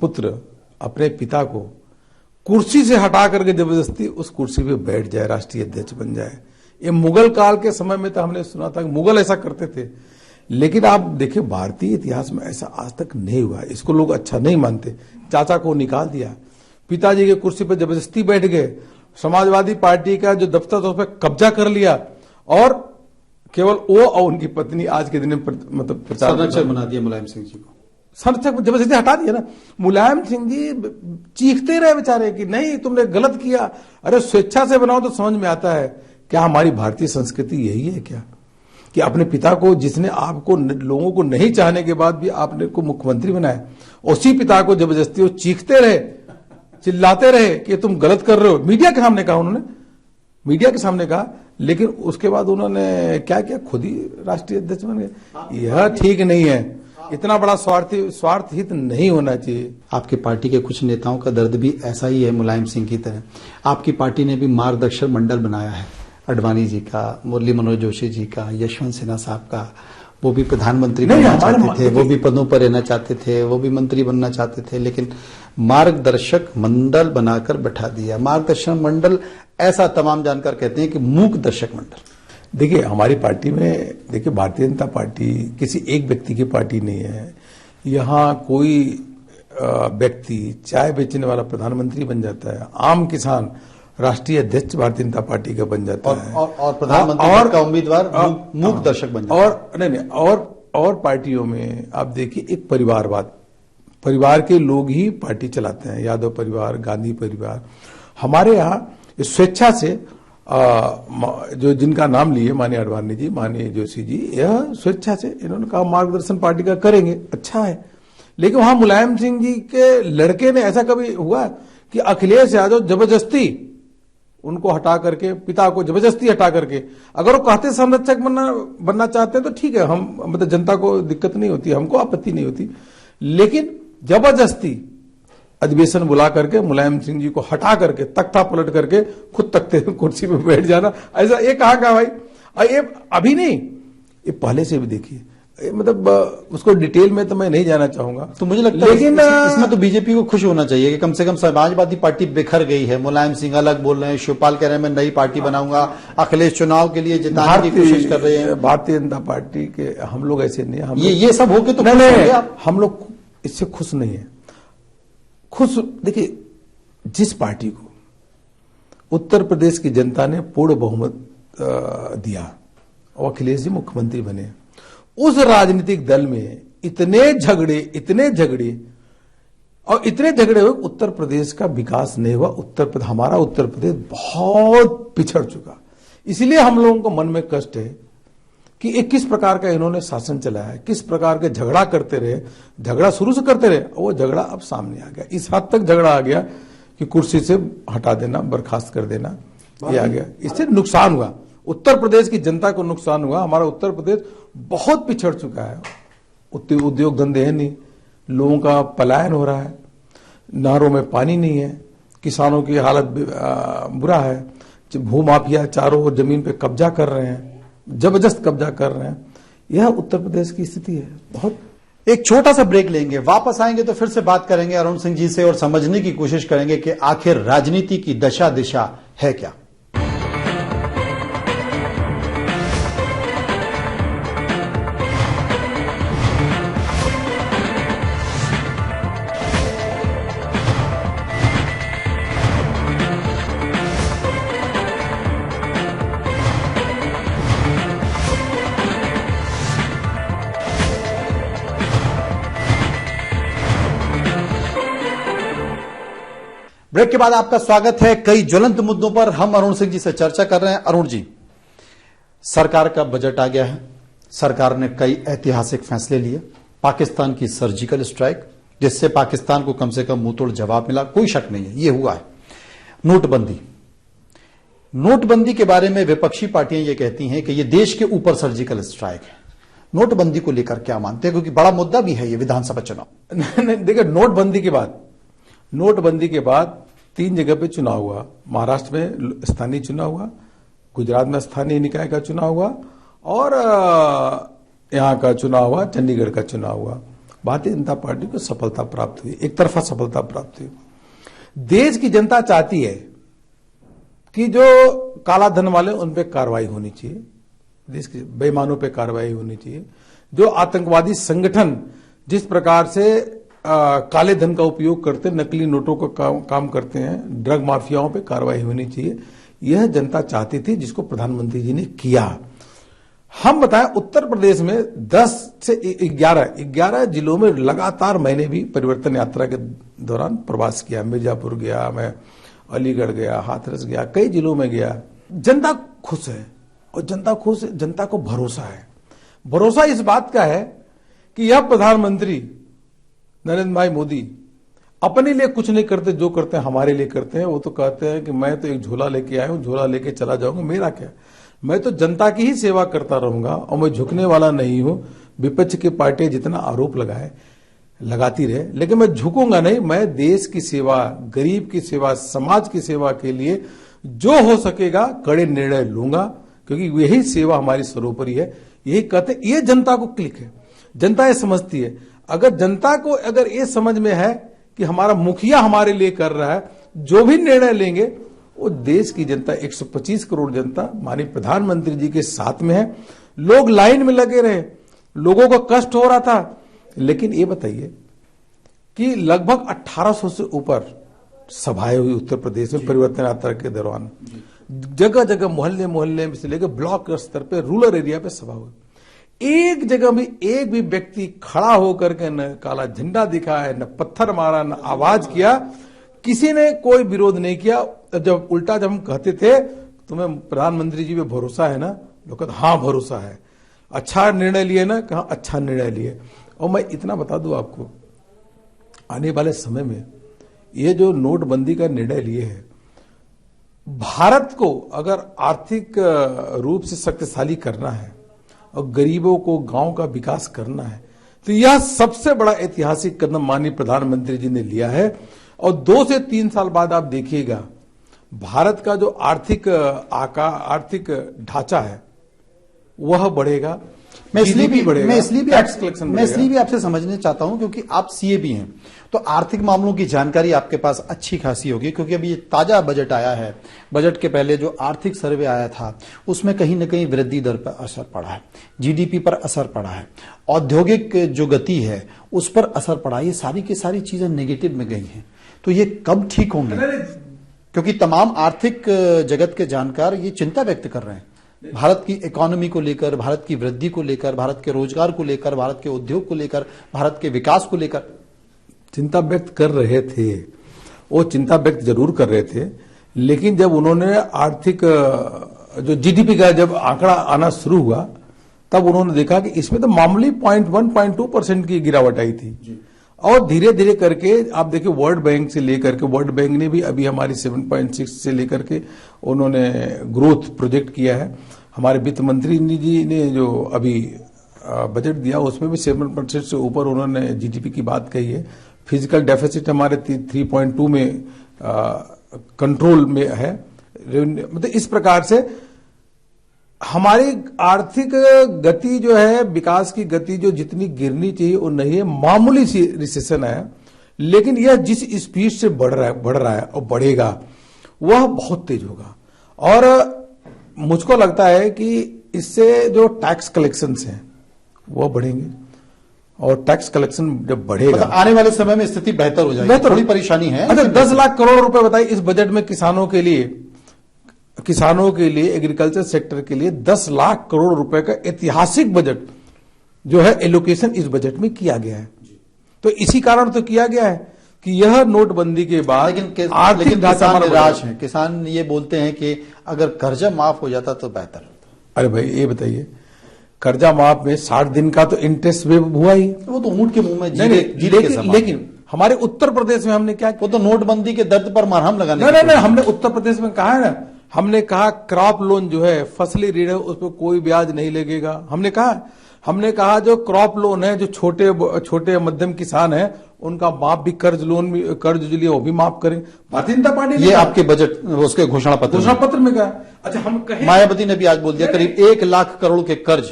पुत्र अपने पिता को कुर्सी से हटा करके जबरदस्ती उस कुर्सी पे बैठ जाए, राष्ट्रीय अध्यक्ष बन जाए। ये मुगल काल के समय में तो हमने सुना था कि मुगल ऐसा करते थे, लेकिन आप देखिए भारतीय इतिहास में ऐसा आज तक नहीं हुआ। इसको लोग अच्छा नहीं मानते। चाचा को निकाल दिया, पिताजी के कुर्सी पर जबरदस्ती बैठ गए, समाजवादी पार्टी का जो दफ्तर था उस पर कब्जा कर लिया और केवल वो और उनकी पत्नी आज के दिन में मतलब प्रचार संरक्षक बना दिया मुलायम सिंह जी को। संरक्षक जबरदस्ती हटा दिया ना। मुलायम सिंह जी चीखते रहे बेचारे कि नहीं तुमने गलत किया। अरे स्वेच्छा से बनाओ तो समझ में आता है। क्या हमारी भारतीय संस्कृति यही है क्या कि अपने पिता को, जिसने आपको लोगों को नहीं चाहने के बाद भी आपने को मुख्यमंत्री बनाया, उसी पिता को जबरदस्ती वो चीखते रहे, चिल्लाते रहे कि तुम गलत कर रहे हो। मीडिया के सामने कहा उन्होंने, मीडिया के सामने कहा, लेकिन उसके बाद उन्होंने क्या किया, खुद ही राष्ट्रीय अध्यक्ष बन गए। यह ठीक नहीं है। इतना बड़ा स्वार्थ हित नहीं होना चाहिए। आपकी पार्टी के कुछ नेताओं का दर्द भी ऐसा ही है मुलायम सिंह की तरह। आपकी पार्टी ने भी मार्गदर्शक मंडल बनाया है, अडवाणी जी का, मुरली मनोहर जोशी जी का, यशवंत सिन्हा साहब का। वो भी प्रधानमंत्री बनना चाहते थे, वो भी पदों पर रहना चाहते थे, वो भी मंत्री बनना चाहते थे, लेकिन मार्गदर्शक मंडल बनाकर बैठा दिया। मार्गदर्शक मंडल ऐसा तमाम जानकार कहते हैं कि मूक दर्शक मंडल। देखिए हमारी पार्टी में, देखिए भारतीय जनता पार्टी किसी एक व्यक्ति की पार्टी नहीं है। यहाँ कोई व्यक्ति चाय बेचने वाला प्रधानमंत्री बन जाता है, आम किसान राष्ट्रीय अध्यक्ष भारतीय जनता पार्टी का बन जाता है, और प्रधानमंत्री का उम्मीदवार मूक दर्शक बन जाता है। और नहीं, और पार्टियों में आप देखिए एक परिवारवाद, परिवार के लोग ही पार्टी चलाते हैं, यादव परिवार, गांधी परिवार। हमारे यहाँ स्वेच्छा से जो जिनका नाम लिए, माननीय अडवाणी जी, माननीय जोशी जी, यह स्वेच्छा से इन्होंने कहा मार्गदर्शन पार्टी का करेंगे, अच्छा है। लेकिन वहां मुलायम सिंह जी के लड़के ने ऐसा कभी हुआ कि अखिलेश यादव जबरदस्ती उनको हटा करके, पिता को जबरदस्ती हटा करके, अगर वो कहते संरक्षक बनना चाहते हैं तो ठीक है, हम मतलब जनता को दिक्कत नहीं होती, हमको आपत्ति नहीं होती, लेकिन जबरदस्ती अधिवेशन बुला करके मुलायम सिंह जी को हटा करके तख्ता पलट करके खुद तख्ते कुर्सी पे बैठ जाना, ऐसा ये कहाँ का भाई? ये अभी नहीं, ये पहले से भी देखिए, मतलब उसको डिटेल में तो मैं नहीं जाना चाहूंगा। तो मुझे लगता है लेकिन इसमें तो बीजेपी को खुश होना चाहिए कि कम से कम समाजवादी पार्टी बिखर गई है। मुलायम सिंह अलग बोल रहे हैं, शिवपाल कह रहे हैं मैं नई पार्टी बनाऊंगा, अखिलेश चुनाव के लिए जिताने की कोशिश कर रहे हैं। भारतीय जनता पार्टी के हम लोग ऐसे नहीं है। ये सब होके तो हम लोग इससे खुश नहीं है। खुश देखिए, जिस पार्टी को उत्तर प्रदेश की जनता ने पूर्ण बहुमत दिया और अखिलेश जी मुख्यमंत्री बने, उस राजनीतिक दल में इतने झगड़े और इतने झगड़े हुए, उत्तर प्रदेश का विकास नहीं हुआ। हमारा उत्तर प्रदेश बहुत पिछड़ चुका। इसलिए हम लोगों को मन में कष्ट है कि एक किस प्रकार का इन्होंने शासन चलाया, किस प्रकार के झगड़ा करते रहे, झगड़ा शुरू से करते रहे, वो झगड़ा अब सामने आ गया। इस हद तक झगड़ा आ गया कि कुर्सी से हटा देना, बर्खास्त कर देना, ये आ गया। इससे नुकसान हुआ, उत्तर प्रदेश की जनता को नुकसान हुआ। हमारा उत्तर प्रदेश बहुत पिछड़ चुका है, उद्योग धंधे है नहीं, लोगों का पलायन हो रहा है, नहरों में पानी नहीं है, किसानों की हालत बुरा है, भूमाफिया चारों ओर जमीन पे कब्जा कर रहे हैं, जबरदस्त कब्जा कर रहे हैं। यह उत्तर प्रदेश की स्थिति है। बहुत एक छोटा सा ब्रेक लेंगे, वापस आएंगे तो फिर से बात करेंगे अरुण सिंह जी से और समझने की कोशिश करेंगे कि आखिर राजनीति की दशा दिशा है क्या। ब्रेक के बाद आपका स्वागत है। कई ज्वलंत मुद्दों पर हम अरुण सिंह जी से चर्चा कर रहे हैं। अरुण जी, सरकार का बजट आ गया है, सरकार ने कई ऐतिहासिक फैसले लिए। पाकिस्तान की सर्जिकल स्ट्राइक, जिससे पाकिस्तान को कम से कम मुंहतोड़ जवाब मिला, कोई शक नहीं है, ये हुआ है। नोटबंदी के बारे में विपक्षी पार्टियां ये कहती हैं कि ये देश के ऊपर सर्जिकल स्ट्राइक है। नोटबंदी को लेकर क्या मानते हैं, क्योंकि बड़ा मुद्दा भी है ये विधानसभा चुनाव। देखिए, नोटबंदी के बाद 3 जगह पे चुनाव हुआ। महाराष्ट्र में स्थानीय चुनाव हुआ, गुजरात में स्थानीय निकाय का चुनाव हुआ, और यहां का चुनाव हुआ, चंडीगढ़ का चुनाव हुआ। भारतीय जनता पार्टी को सफलता प्राप्त हुई, एक तरफा सफलता प्राप्त हुई। देश की जनता चाहती है कि जो काला धन वाले उन पे कार्रवाई होनी चाहिए, देश के बेईमानों पे कार्रवाई होनी चाहिए। जो आतंकवादी संगठन जिस प्रकार से काले धन का उपयोग करते, नकली नोटों का काम करते हैं, ड्रग माफियाओं पे कार्रवाई होनी चाहिए। यह जनता चाहती थी, जिसको प्रधानमंत्री जी ने किया। हम बताएं, उत्तर प्रदेश में 10 से 11 जिलों में लगातार मैंने भी परिवर्तन यात्रा के दौरान प्रवास किया। मिर्जापुर गया, मैं अलीगढ़ गया, हाथरस गया, कई जिलों में गया। जनता खुश है और जनता खुश है, जनता को भरोसा है। भरोसा इस बात का है कि यह प्रधानमंत्री नरेंद्र भाई मोदी अपने लिए कुछ नहीं करते, जो करते हैं हमारे लिए करते हैं। वो तो कहते हैं कि मैं तो एक झोला लेके आया हूं, झोला लेके चला जाऊंगा, मेरा क्या, मैं तो जनता की ही सेवा करता रहूंगा और मैं झुकने वाला नहीं हूं। विपक्ष की पार्टी जितना आरोप लगाती रहे, लेकिन मैं झुकूंगा नहीं। मैं देश की सेवा, गरीब की सेवा, समाज की सेवा के लिए जो हो सकेगा कड़े निर्णय लूंगा, क्योंकि यही सेवा हमारी सर्वोपरि है। यही कहते, ये जनता को क्लिक है, जनता ये समझती है। अगर जनता को अगर ये समझ में है कि हमारा मुखिया हमारे लिए कर रहा है, जो भी निर्णय लेंगे वो देश की जनता, 125 करोड़ जनता माननीय प्रधानमंत्री जी के साथ में है। लोग लाइन में लगे रहे, लोगों को कष्ट हो रहा था, लेकिन ये बताइए कि लगभग 1800 से ऊपर सभाएं हुई उत्तर प्रदेश में परिवर्तन यात्रा के दौरान। जगह जगह, मोहल्ले मोहल्ले से लेकर ब्लॉक स्तर पे, रूरल एरिया पे सभा हुई। एक जगह भी एक भी व्यक्ति खड़ा होकर के न काला झंडा दिखाया, न पत्थर मारा, न आवाज किया, किसी ने कोई विरोध नहीं किया। जब उल्टा जब हम कहते थे तुम्हें प्रधानमंत्री जी पे भरोसा है ना, लोग कहते हाँ भरोसा है, अच्छा निर्णय लिए ना, कहा अच्छा निर्णय लिए। और मैं इतना बता दूं आपको, आने वाले समय में ये जो नोटबंदी का निर्णय लिए है, भारत को अगर आर्थिक रूप से शक्तिशाली करना है और गरीबों को, गांव का विकास करना है, तो यह सबसे बड़ा ऐतिहासिक कदम माननीय प्रधानमंत्री जी ने लिया है। और 2 से 3 साल बाद आप देखिएगा भारत का जो आर्थिक ढांचा है वह बढ़ेगा। मैं इसलिए टैक्स कलेक्शन भी आपसे समझना चाहता हूं क्योंकि आप सीए भी हैं, तो आर्थिक मामलों की जानकारी आपके पास अच्छी खासी होगी, क्योंकि अभी ये ताजा बजट आया है। बजट के पहले जो आर्थिक सर्वे आया था उसमें कहीं ना कहीं वृद्धि दर पर असर पड़ा है, जीडीपी पर असर पड़ा है, औद्योगिक जो गति है उस पर असर पड़ा। ये सारी की सारी चीजें नेगेटिव में गई हैं, तो ये कब ठीक होंगे? क्योंकि तमाम आर्थिक जगत के जानकार ये चिंता व्यक्त कर रहे हैं भारत की इकोनॉमी को लेकर, भारत की वृद्धि को लेकर, भारत के रोजगार को लेकर, भारत के उद्योग को लेकर, भारत के विकास को लेकर चिंता व्यक्त कर रहे थे। वो चिंता व्यक्त जरूर कर रहे थे, लेकिन जब उन्होंने आर्थिक जो जीडीपी का जब आंकड़ा आना शुरू हुआ, तब उन्होंने देखा कि इसमें तो मामूली 0.1-0.2% की गिरावट आई थी। और धीरे धीरे करके आप देखिए, वर्ल्ड बैंक से लेकर के, वर्ल्ड बैंक ने भी अभी हमारी 7.6 से लेकर के उन्होंने ग्रोथ प्रोजेक्ट किया है। हमारे वित्त मंत्री जी ने जो अभी बजट दिया उसमें भी 7% से ऊपर उन्होंने जीडीपी की बात कही है। फिजिकल डेफिसिट हमारे 3.2 में कंट्रोल में है। मतलब इस प्रकार से हमारी आर्थिक गति जो है, विकास की गति जो जितनी गिरनी चाहिए वो नहीं है, मामूली सी रिसेशन है, लेकिन यह जिस स्पीड से बढ़ रहा है और बढ़ेगा वह बहुत तेज होगा। और मुझको लगता है कि इससे जो टैक्स कलेक्शंस हैं वह बढ़ेंगे, और टैक्स कलेक्शन जब बढ़ेगा मतलब आने वाले समय में स्थिति बेहतर हो जाएगी। थोड़ी परेशानी है। अच्छा, 10 लाख करोड़ रुपए बताइए इस बजट में किसानों के लिए एग्रीकल्चर सेक्टर के लिए 10 लाख करोड़ रुपए का ऐतिहासिक बजट जो है एलोकेशन इस बजट में किया गया है। तो इसी कारण तो किया गया है कि यह नोटबंदी के बाद लेकिन ढांचा निराश है। किसान ये बोलते हैं कि अगर कर्जा माफ हो जाता तो बेहतर होता। अरे भाई ये बताइए, कर्जा माफ में 60 दिन का तो इंटरेस्ट वेव हुआ ही, वो तो ऊंट के मुंह में जीरे। लेकिन हमारे उत्तर प्रदेश में हमने क्या, वो तो नोटबंदी के दर्द पर मरहम लगाने। नहीं, हमने उत्तर प्रदेश में कहा है ना, हमने कहा क्रॉप लोन जो है, फसली ऋण है, उस पर कोई ब्याज नहीं लगेगा। हमने कहा जो क्रॉप लोन है, जो छोटे मध्यम किसान है उनका माफ भी, कर्ज जो लिए वो भी माफ करें। भारतीय जनता पार्टी ये आपके बजट उसके घोषणा पत्र में कहा। अच्छा, हम कहें मायावती ने भी आज बोल दिया करीब 1 लाख करोड़ के कर्ज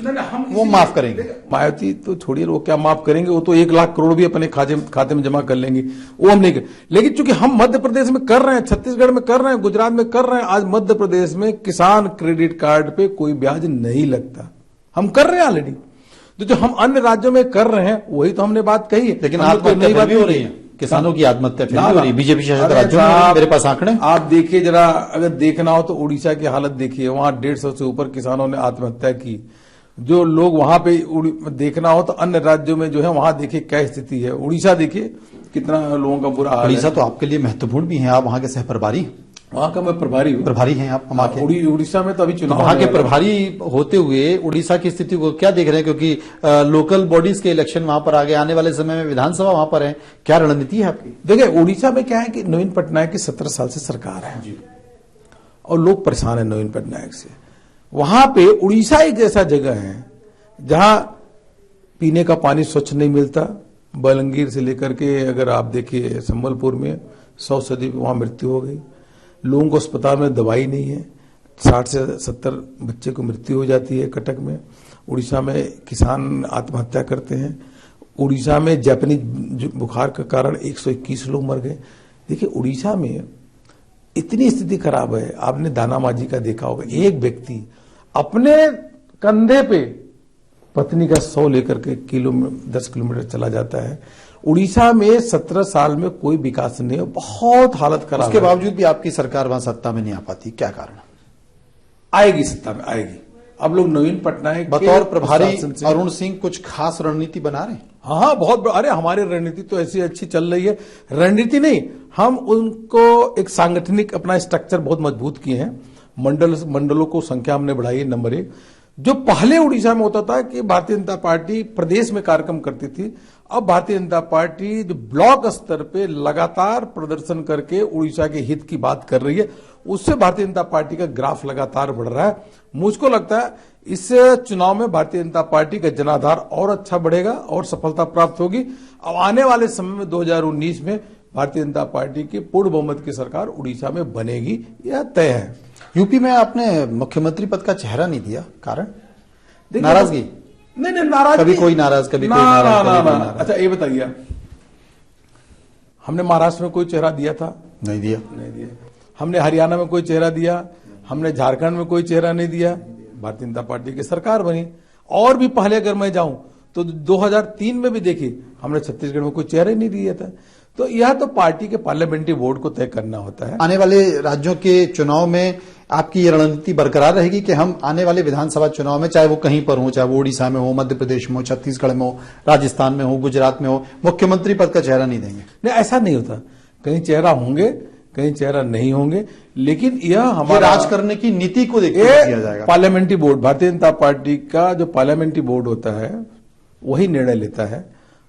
वो माफ करेंगे। मायावती तो छोड़िए, वो क्या माफ करेंगे, वो तो 1 लाख करोड़ भी अपने खाते में जमा कर लेंगे, वो हम नहीं कर। लेकिन चूंकि हम मध्य प्रदेश में कर रहे हैं, छत्तीसगढ़ में कर रहे हैं, गुजरात में कर रहे हैं, आज मध्य प्रदेश में किसान क्रेडिट कार्ड पे कोई ब्याज नहीं लगता। हम कर रहे हैं ऑलरेडी। तो जो हम अन्य राज्यों में कर रहे हैं वही तो हमने बात कही है। लेकिन नई बात भी हो रही है, किसानों की आत्महत्या फिर हो रही है बीजेपी शासित राज्यों में। मेरे पास आंकड़े आप देखिए जरा, अगर देखना हो तो उड़ीसा की हालत देखिए, वहां 150 से ऊपर किसानों ने आत्महत्या की। जो लोग वहां पे देखना हो तो अन्य राज्यों में जो है वहां देखिए क्या स्थिति है। उड़ीसा देखिए कितना लोगों का बुरा हाल है। उड़ीसा तो आपके लिए महत्वपूर्ण भी है, आप वहां के सह प्रभारी, वहां का मैं प्रभारी हूँ। प्रभारी हैं आप वहां के। उड़ीसा में तो अभी चुनाव वहां के होने वाला है। प्रभारी होते हुए उड़ीसा की स्थिति को क्या देख रहे हैं, क्योंकि लोकल बॉडीज के इलेक्शन वहां पर आगे आने वाले समय में विधानसभा वहां पर है, क्या रणनीति है आपकी? देखिए उड़ीसा में क्या है कि नवीन पटनायक की 17 साल से सरकार है और लोग परेशान है नवीन पटनायक से। वहां पे उड़ीसा एक ऐसा जगह है जहां पीने का पानी स्वच्छ नहीं मिलता। बलंगीर से लेकर के अगर आप देखिए संबलपुर में 100 से अधिक वहां मृत्यु हो गई। लोगों को अस्पताल में दवाई नहीं है, 60 से 70 बच्चे को मृत्यु हो जाती है कटक में। उड़ीसा में किसान आत्महत्या करते हैं। उड़ीसा में जापानीज बुखार के कारण 121 लोग मर गए। देखिए उड़ीसा में इतनी स्थिति खराब है। आपने दाना मांझी का देखा होगा, एक व्यक्ति अपने कंधे पे पत्नी का 100 लेकर के 10 किलोमीटर चला जाता है। उड़ीसा में 17 साल में कोई विकास नहीं है, बहुत हालत खराब है। उसके बावजूद भी आपकी सरकार वहां सत्ता में नहीं आ पाती, क्या कारण? आएगी, सत्ता में आएगी। अब लोग नवीन पटनायक बतौर प्रभारी अरुण सिंह कुछ खास रणनीति बना रहे हैं? हाँ बहुत। अरे हमारी रणनीति तो ऐसी अच्छी चल रही है। रणनीति नहीं, हम उनको एक सांगठनिक अपना स्ट्रक्चर बहुत मजबूत किए हैं। मंडलों को संख्या हमने बढ़ाई है। नंबर 1, जो पहले उड़ीसा में होता था कि भारतीय जनता पार्टी प्रदेश में कार्यक्रम करती थी, अब भारतीय जनता पार्टी जो ब्लॉक स्तर पे लगातार प्रदर्शन करके उड़ीसा के हित की बात कर रही है, उससे भारतीय जनता पार्टी का ग्राफ लगातार बढ़ रहा है। मुझको लगता है इस चुनाव में भारतीय जनता पार्टी का जनाधार और अच्छा बढ़ेगा और सफलता प्राप्त होगी। अब आने वाले समय में 2019 में भारतीय जनता पार्टी की पूर्ण बहुमत की सरकार उड़ीसा में बनेगी, यह तय है। यूपी में आपने मुख्यमंत्री पद का चेहरा नहीं दिया, कारण? नाराजगी? नहीं नाराजगी। कभी कोई नाराज, कभी कोई नाराज। अच्छा ये बताइए, हमने महाराष्ट्र में कोई चेहरा दिया था? नहीं दिया। हमने हरियाणा में कोई चेहरा दिया? हमने झारखंड में कोई चेहरा नहीं दिया। भारतीय जनता पार्टी की सरकार बनी। और भी पहले अगर मैं जाऊं तो 2003 में भी देखिए हमने छत्तीसगढ़ में कोई चेहरा ही नहीं दिया था। तो यह तो पार्टी के पार्लियामेंट्री बोर्ड को तय करना होता है। आने वाले राज्यों के चुनाव में आपकी ये रणनीति बरकरार रहेगी कि हम आने वाले विधानसभा चुनाव में, चाहे वो कहीं पर हो, चाहे वो उड़ीसा में हो, मध्य प्रदेश में हो, छत्तीसगढ़ में हो, राजस्थान में हो, गुजरात में हो, मुख्यमंत्री पद का चेहरा नहीं देंगे? नहीं, ऐसा नहीं होता। कहीं चेहरा होंगे, कहीं चेहरा नहीं होंगे, लेकिन यह हमारा राज करने की नीति को देखते किया जाएगा। Parliamentary board, Bharatiya Janata party का जो पार्लियामेंट्री बोर्ड होता है वही निर्णय लेता है,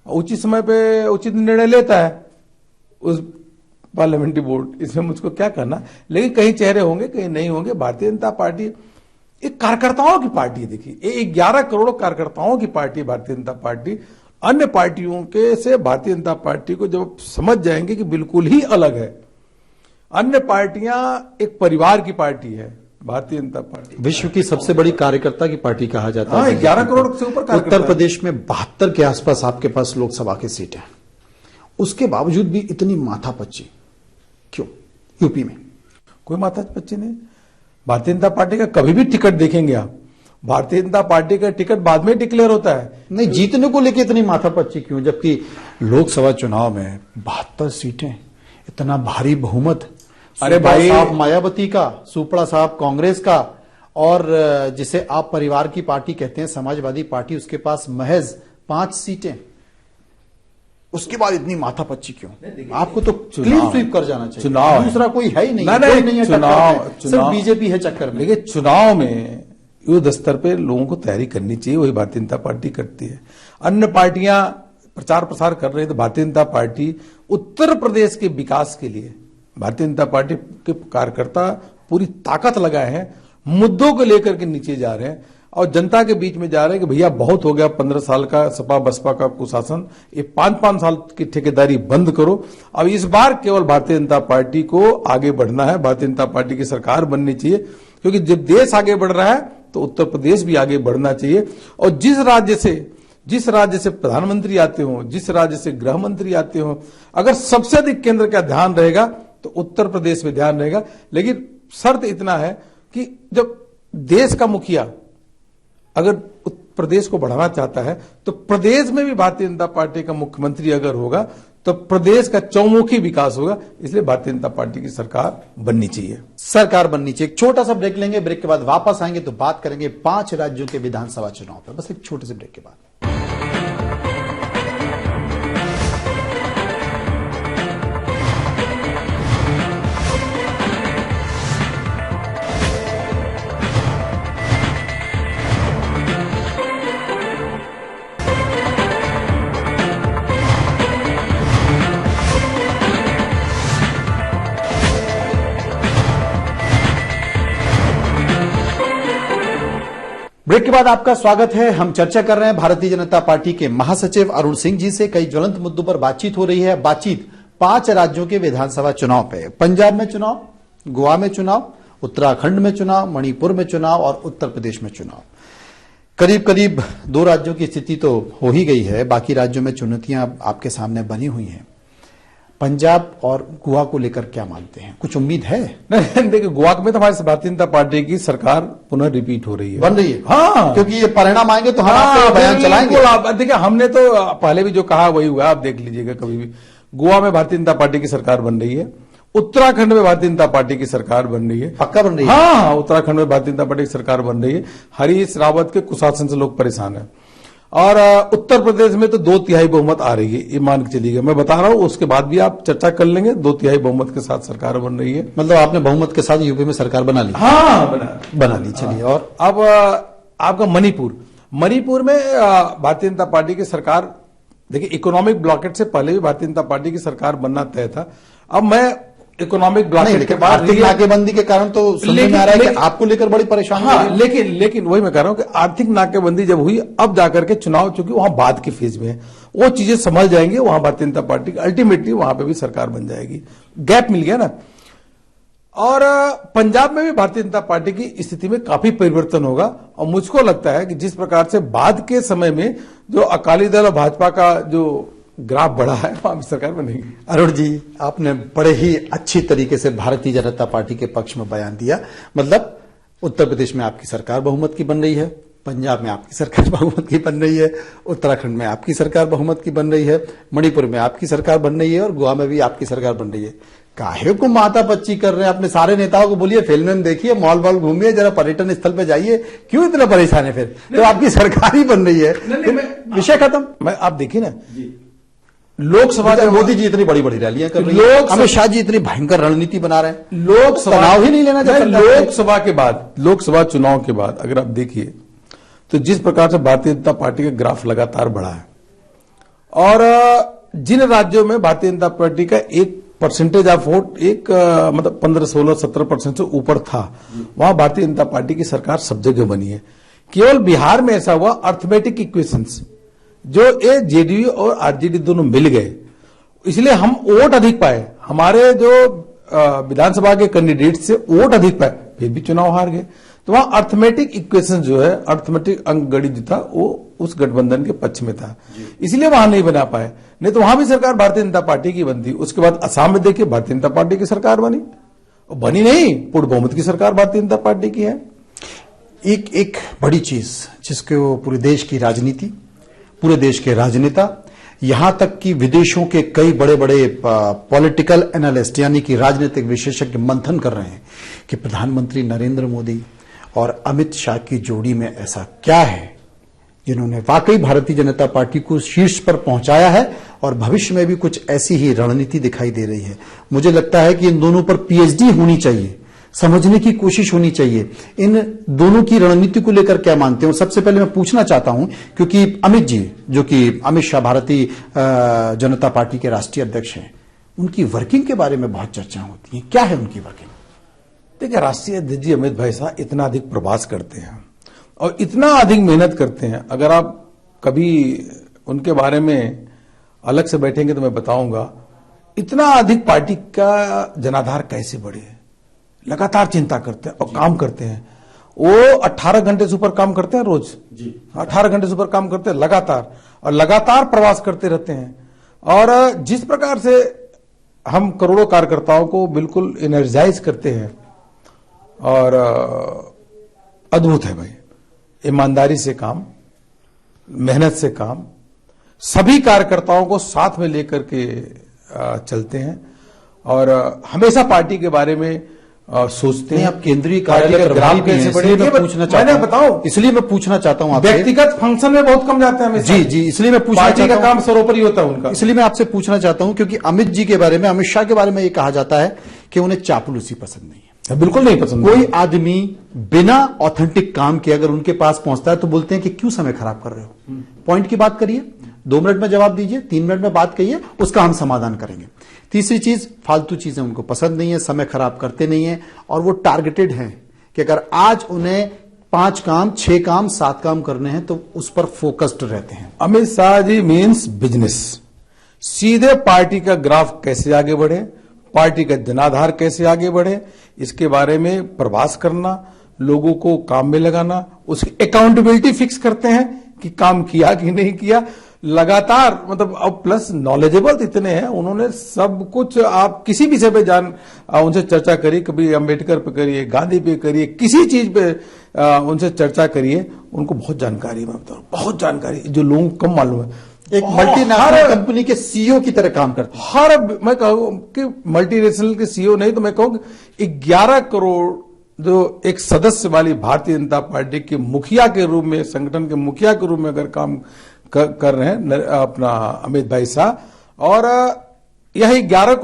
उचित समय पे उचित निर्णय लेता है उस पार्लियामेंट्री बोर्ड। इसमें मुझको क्या करना, लेकिन कहीं चेहरे होंगे, कहीं नहीं होंगे। भारतीय जनता पार्टी एक कार्यकर्ताओं की पार्टी है। देखिए ये 11 करोड़ कार्यकर्ताओं की पार्टी है भारतीय जनता पार्टी। अन्य पार्टियों के से भारतीय जनता पार्टी को जब समझ जाएंगे कि बिल्कुल ही अलग है, अन्य पार्टियां एक परिवार की पार्टी है भारतीय जनता पार्टी। विश्व की सबसे बड़ी कार्यकर्ता की पार्टी कहा जाता है। 11 करोड़ से ऊपर। उत्तर प्रदेश में 72 के आसपास आपके पास लोकसभा की सीट है, उसके बावजूद भी इतनी माथापच्ची क्यों यूपी में? कोई माथापच्ची नहीं। भारतीय जनता पार्टी का कभी भी टिकट देखेंगे आप, भारतीय जनता पार्टी का टिकट बाद में डिक्लेयर होता है। नहीं, जीतने को लेकर इतनी माथापच्ची क्यों, जबकि लोकसभा चुनाव में 72 सीटें, इतना भारी बहुमत। अरे भाई साहब मायावती का, सुपड़ा साहब कांग्रेस का, और जिसे आप परिवार की पार्टी कहते हैं समाजवादी पार्टी, उसके पास महज 5 सीटें। उसके बाद इतनी माथापच्ची क्यों? आपको तो क्लीन स्वीप कर जाना चाहिए। चुनाव दूसरा कोई है ही नहीं, नहीं, नहीं है। चुनाव सिर्फ बीजेपी है चक्कर में। देखिए चुनाव में युद्ध स्तर पे लोगों को तैयारी करनी चाहिए, वही भारतीय जनता पार्टी करती है। अन्य पार्टियां प्रचार प्रसार कर रही है, तो भारतीय जनता पार्टी उत्तर प्रदेश के विकास के लिए भारतीय जनता पार्टी के कार्यकर्ता पूरी ताकत लगाए हैं, मुद्दों को लेकर के नीचे जा रहे हैं और जनता के बीच में जा रहे हैं कि भैया बहुत हो गया 15 साल का सपा बसपा का कुशासन, ये 5-5 साल की ठेकेदारी बंद करो। अब इस बार केवल भारतीय जनता पार्टी को आगे बढ़ना है, भारतीय जनता पार्टी की सरकार बननी चाहिए, क्योंकि जब देश आगे बढ़ रहा है तो उत्तर प्रदेश भी आगे बढ़ना चाहिए। और जिस राज्य से प्रधानमंत्री आते हो, जिस राज्य से गृह मंत्री आते हो, अगर सबसे अधिक केंद्र का ध्यान रहेगा तो उत्तर प्रदेश में ध्यान रहेगा। लेकिन शर्त इतना है कि जब देश का मुखिया अगर प्रदेश को बढ़ाना चाहता है तो प्रदेश में भी भारतीय जनता पार्टी का मुख्यमंत्री अगर होगा तो प्रदेश का चौमुखी विकास होगा। इसलिए भारतीय जनता पार्टी की सरकार बननी चाहिए। सरकार बननी चाहिए। एक छोटा सा ब्रेक लेंगे, ब्रेक के बाद वापस आएंगे तो बात करेंगे 5 राज्यों के विधानसभा चुनाव पर। बस एक छोटे से ब्रेक के बाद। ब्रेक के बाद आपका स्वागत है। हम चर्चा कर रहे हैं भारतीय जनता पार्टी के महासचिव अरुण सिंह जी से। कई ज्वलंत मुद्दों पर बातचीत हो रही है। बातचीत 5 राज्यों के विधानसभा चुनाव पे। पंजाब में चुनाव, गोवा में चुनाव, उत्तराखंड में चुनाव, मणिपुर में चुनाव और उत्तर प्रदेश में चुनाव। करीब करीब 2 राज्यों की स्थिति तो हो ही गई है, बाकी राज्यों में चुनौतियां आपके सामने बनी हुई हैं। पंजाब और गोवा को लेकर क्या मानते हैं? कुछ उम्मीद है? नहीं, देखिए, गोवा में तो हमारी भारतीय जनता पार्टी की सरकार पुनः रिपीट हो रही है, बन रही है। हाँ, क्योंकि ये परिणाम आएंगे तो हम आपको बयान चलाएंगे। आप देखिए, हमने तो पहले भी जो कहा वही हुआ, आप देख लीजिएगा कभी भी। गोवा में भारतीय जनता पार्टी की सरकार बन रही है, उत्तराखंड में भारतीय जनता पार्टी की सरकार बन रही है। पक्का बन रही है? हाँ, उत्तराखंड में भारतीय जनता पार्टी की सरकार बन रही है। हरीश रावत के कुशासन से लोग परेशान है। और उत्तर प्रदेश में तो 2/3 बहुमत आ रही है, ये मान के चलिएगा। मैं बता रहा हूं, उसके बाद भी आप चर्चा कर लेंगे। 2/3 बहुमत के साथ सरकार बन रही है। मतलब आपने बहुमत के साथ यूपी में सरकार बना ली? हाँ, बना ली। चलिए, और अब आपका मणिपुर में भारतीय जनता पार्टी की सरकार, देखिए, इकोनॉमिक ब्लॉकेट से पहले भी भारतीय जनता पार्टी की सरकार बनना तय था। अब मैं इकोनॉमिक ब्लॉकेट के बाद आर्थिक नाकेबंदी के कारण तो सुनने में आ रहा है कि आपको लेकर बड़ी परेशानी है। हाँ, लेकिन वही मैं कह रहा हूं कि आर्थिक नाकेबंदी जब हुई, अब जाकर के चुनाव, चूंकि वहां बाद के फेज में है, वो चीजें संभल जाएंगे। वहां भारतीय जनता पार्टी अल्टीमेटली वहां पे भी सरकार बन जाएगी। गैप मिल गया ना। और पंजाब में भी भारतीय जनता पार्टी की स्थिति में काफी परिवर्तन होगा। और मुझको लगता है कि जिस प्रकार से बाद के समय में जो अकाली दल और भाजपा का जो ग्राफ बढ़ा है, वहां भी सरकार बनेगी। अरुण जी, आपने बड़े ही अच्छी तरीके से भारतीय जनता पार्टी के पक्ष में बयान दिया। मतलब उत्तर प्रदेश में आपकी सरकार बहुमत की बन रही है, पंजाब में आपकी सरकार बहुमत की बन रही है, उत्तराखंड में आपकी सरकार बहुमत की बन रही है, मणिपुर में आपकी सरकार बन रही है और गोवा में भी आपकी सरकार बन रही है। काहे को माता पच्ची कर रहे हैं? अपने सारे नेताओं को बोलिए फिल्म देखिए, मॉल वॉल घूमिए, जरा पर्यटन स्थल पे जाइए। क्यों इतना परेशान है? फिर तो आपकी सरकार ही बन रही है, विषय खत्म। मैं आप देखिए ना, लोकसभा में मोदी जी इतनी बड़ी बड़ी रैलियां कर रही हैं, अमित शाह जी इतनी भयंकर रणनीति बना रहे हैं। लोकसभा तनाव ही नहीं लेना चाहते। लोकसभा के बाद, लोकसभा चुनाव के बाद अगर आप देखिए तो जिस प्रकार से भारतीय जनता पार्टी का ग्राफ लगातार बढ़ा है, और जिन राज्यों में भारतीय जनता पार्टी का एक परसेंटेज ऑफ वोट मतलब 15, 16, 17% से ऊपर था, वहां भारतीय जनता पार्टी की सरकार सब जगह बनी है। केवल बिहार में ऐसा हुआ, अर्थमेटिक इक्वेशंस, जो ये जेडीयू और आरजेडी दोनों मिल गए, इसलिए हम वोट अधिक पाए। हमारे जो विधानसभा के कैंडिडेट से वोट अधिक पाए, फिर भी चुनाव हार गए। तो वहां अर्थमेटिक इक्वेशन जो है, अर्थमेटिक अंक गणित जो था, वो उस गठबंधन के पक्ष में था, इसलिए वहां नहीं बना पाए। नहीं तो वहां भी सरकार भारतीय जनता पार्टी की बनती। उसके बाद असम में देखिए, भारतीय जनता पार्टी की सरकार बनी नहीं, पूर्ण बहुमत की सरकार भारतीय जनता पार्टी की है। एक बड़ी चीज जिसको पूरे देश की राजनीति, पूरे देश के राजनेता, यहां तक कि विदेशों के कई बड़े बड़े पॉलिटिकल एनालिस्ट यानी कि राजनीतिक विशेषज्ञ मंथन कर रहे हैं कि प्रधानमंत्री नरेंद्र मोदी और अमित शाह की जोड़ी में ऐसा क्या है जिन्होंने वाकई भारतीय जनता पार्टी को शीर्ष पर पहुंचाया है, और भविष्य में भी कुछ ऐसी ही रणनीति दिखाई दे रही है। मुझे लगता है कि इन दोनों पर पीएचडी होनी चाहिए, समझने की कोशिश होनी चाहिए। इन दोनों की रणनीति को लेकर क्या मानते हैं? और सबसे पहले मैं पूछना चाहता हूं, क्योंकि अमित जी, जो कि अमित शाह भारतीय जनता पार्टी के राष्ट्रीय अध्यक्ष हैं, उनकी वर्किंग के बारे में बहुत चर्चा होती है। क्या है उनकी वर्किंग? देखिए, राष्ट्रीय अध्यक्ष जी अमित भाई साहब इतना अधिक प्रवास करते हैं और इतना अधिक मेहनत करते हैं। अगर आप कभी उनके बारे में अलग से बैठेंगे तो मैं बताऊंगा, इतना अधिक पार्टी का जनाधार कैसे बढ़े। लगातार चिंता करते हैं और काम करते हैं। वो 18 घंटे से ऊपर काम करते हैं रोज जी, 18 घंटे से ऊपर काम करते हैं लगातार, और लगातार प्रवास करते रहते हैं। और जिस प्रकार से हम करोड़ों कार्यकर्ताओं को बिल्कुल एनर्जाइज करते हैं, और अद्भुत है भाई। ईमानदारी से काम, मेहनत से काम, सभी कार्यकर्ताओं को साथ में लेकर के चलते हैं और हमेशा पार्टी के बारे में सोचते हैं। आप केंद्रीय कार्यालय के प्रभारी भी हैं, इसलिए मैं पूछना चाहता हूं। बताओ, इसलिए मैं पूछना चाहता हूं आपसे। व्यक्तिगत फंक्शन में बहुत कम जाते हैं हमेशा। जी जी, इसलिए मैं पूछना पार्टी चाहता का हूं, काम सर्वोपरि होता है उनका। इसलिए मैं आपसे पूछना चाहता हूं क्योंकि अमित जी के बारे में, अमित शाह के बारे में ये कहा जाता है कि उन्हें चापलूसी पसंद नहीं है। बिल्कुल नहीं पसंद। कोई आदमी बिना ऑथेंटिक काम के अगर उनके पास पहुंचता है तो बोलते हैं कि क्यों समय खराब कर रहे हो, पॉइंट की बात करिए, 2 मिनट में जवाब दीजिए, 3 मिनट में बात कहिए, उसका हम समाधान करेंगे। तीसरी चीज, फालतू चीजें उनको पसंद नहीं है, समय खराब करते नहीं है और वो टारगेटेड हैं कि अगर आज उन्हें 5 काम, 6 काम, 7 काम करने हैं तो उस पर फोकस्ड रहते हैं। Amit Shah ji means business. सीधे पार्टी का ग्राफ कैसे आगे बढ़े, पार्टी का जनाधार कैसे आगे बढ़े, इसके बारे में प्रवास करना, लोगों को काम में लगाना, उसकी अकाउंटेबिलिटी फिक्स करते हैं कि काम किया कि नहीं किया, लगातार। मतलब अब प्लस नॉलेजेबल इतने हैं, उन्होंने सब कुछ, आप किसी विषय पे उनसे चर्चा करिए, कभी अंबेडकर पे करिए, गांधी पे करिए, किसी चीज पे उनसे चर्चा करिए, उनको बहुत जानकारी, मैं बताऊं बहुत जानकारी, जो लोगों को कम मालूम है। एक मल्टीनेशनल कंपनी के सीईओ की तरह काम करते हैं। मैं कहूं कि मल्टीनेशनल के सीईओ नहीं तो मैं कहूं 11 करोड़ जो एक सदस्य वाली भारतीय जनता पार्टी के मुखिया के रूप में, संगठन के मुखिया के रूप में अगर काम कर रहे हैं अपना अमित भाई शाह, और यही 11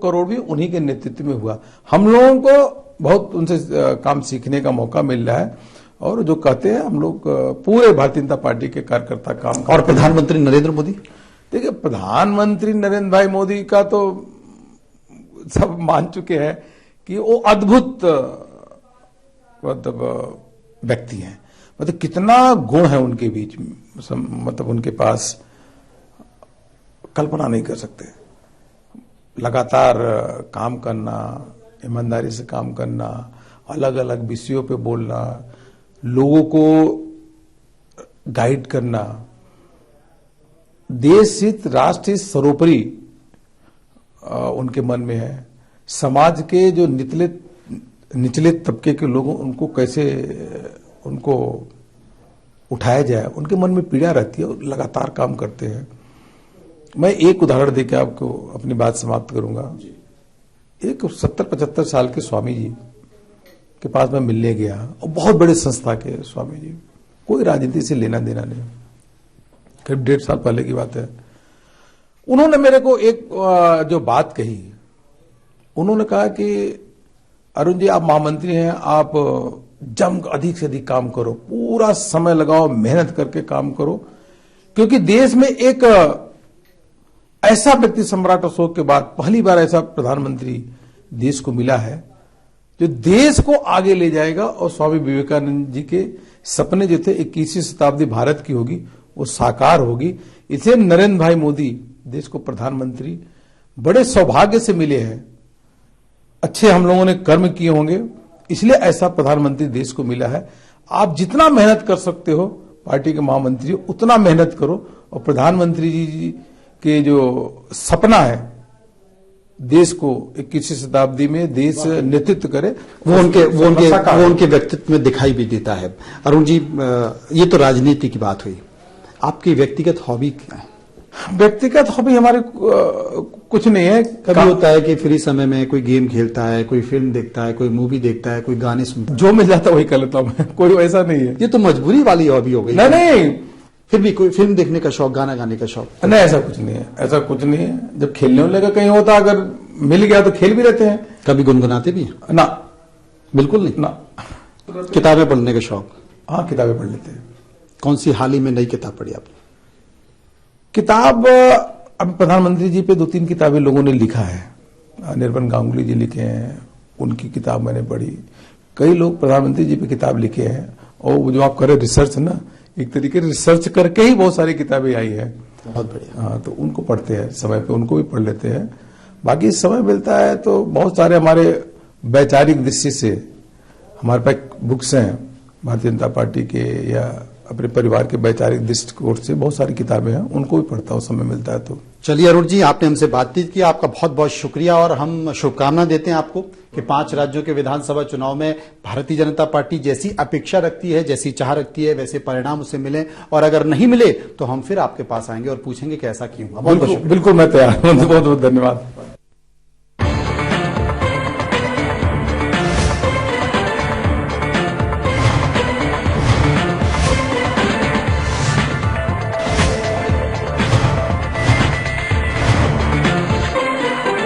करोड़ भी उन्हीं के नेतृत्व में हुआ। हम लोगों को बहुत उनसे काम सीखने का मौका मिल रहा है और जो कहते हैं हम लोग पूरे भारतीय जनता पार्टी के कार्यकर्ता काम। और प्रधानमंत्री नरेंद्र मोदी, देखिए प्रधानमंत्री नरेंद्र भाई मोदी का तो सब मान चुके हैं कि वो अद्भुत मतलब व्यक्ति हैं। मतलब कितना गुण है उनके बीच में, मतलब उनके पास कल्पना नहीं कर सकते। लगातार काम करना, ईमानदारी से काम करना, अलग अलग विषयों पे बोलना, लोगों को गाइड करना, देश हित राष्ट्र हित सर्वोपरि उनके मन में है। समाज के जो निचले तबके के लोगों, उनको कैसे उनको उठाया जाए, उनके मन में पीड़ा रहती है और लगातार काम करते हैं। मैं एक उदाहरण देकर आपको अपनी बात समाप्त करूंगा। एक 70-75 साल के स्वामी जी के पास मैं मिलने गया, और बहुत बड़े संस्था के स्वामी जी, कोई राजनीति से लेना देना नहीं, करीब 1.5 साल पहले की बात है। उन्होंने मेरे को एक जो बात कही, उन्होंने कहा कि अरुण जी आप महामंत्री हैं, आप अधिक से अधिक काम करो, पूरा समय लगाओ, मेहनत करके काम करो, क्योंकि देश में एक ऐसा व्यक्ति सम्राट अशोक के बाद पहली बार ऐसा प्रधानमंत्री देश को मिला है जो देश को आगे ले जाएगा और स्वामी विवेकानंद जी के सपने जो थे 21वीं शताब्दी भारत की होगी, वो साकार होगी। इसलिए नरेंद्र भाई मोदी देश को प्रधानमंत्री बड़े सौभाग्य से मिले हैं। अच्छे हम लोगों ने कर्म किए होंगे, इसलिए ऐसा प्रधानमंत्री देश को मिला है। आप जितना मेहनत कर सकते हो, पार्टी के महामंत्री उतना मेहनत करो, और प्रधानमंत्री जी के जो सपना है देश को 21वीं शताब्दी में देश नेतृत्व करे, वो उनके व्यक्तित्व में दिखाई भी देता है। अरुण जी, ये तो राजनीति की बात हुई, आपकी व्यक्तिगत हॉबी क्या है? व्यक्तिगत हॉबी हमारे कुछ नहीं है। कभी होता है कि फ्री समय में कोई गेम खेलता है, कोई फिल्म देखता है, कोई मूवी देखता है, कोई गाने सुनता है, जो मिल जाता है वही कर लेता हूं मैं, कोई ऐसा नहीं है। ये तो मजबूरी वाली हॉबी हो गई। नहीं, फिर भी कोई फिल्म देखने का शौक, गाना गाने का शौक? नहीं, ऐसा कुछ नहीं है, ऐसा कुछ नहीं है। जब खेलने लगा कहीं होता, अगर मिल गया तो खेल भी रहते हैं। कभी गुनगुनाते भी हैं? ना, बिल्कुल नहीं। ना। किताबें पढ़ने का शौक? हाँ, किताबें पढ़ लेते हैं। कौन सी हाल ही में नई किताब पढ़ी आपने? किताब अब प्रधानमंत्री जी पे 2-3 किताबें लोगों ने लिखा है। निर्मल गांगुली जी लिखे हैं, उनकी किताब मैंने पढ़ी। कई लोग प्रधानमंत्री जी पे किताब लिखे हैं, और जो आप करें रिसर्च ना, एक तरीके से रिसर्च करके ही बहुत सारी किताबें आई है। बहुत बढ़िया। हाँ, तो उनको पढ़ते हैं, समय पे उनको भी पढ़ लेते हैं। बाकी समय मिलता है तो बहुत सारे हमारे वैचारिक दृष्टि से हमारे पास बुक्स हैं भारतीय जनता पार्टी के या अपने परिवार के वैचारिक दृष्टिकोण से बहुत सारी किताबें हैं, उनको भी पढ़ता हूँ समय मिलता है तो। चलिए अरुण जी, आपने हमसे बातचीत की, आपका बहुत बहुत शुक्रिया और हम शुभकामना देते हैं आपको कि 5 राज्यों के विधानसभा चुनाव में भारतीय जनता पार्टी जैसी अपेक्षा रखती है, जैसी चाह रखती है, वैसे परिणाम उसे मिले, और अगर नहीं मिले तो हम फिर आपके पास आएंगे और पूछेंगे कि ऐसा क्यों। बिल्कुल मैं तैयार हूँ। बहुत बहुत धन्यवाद।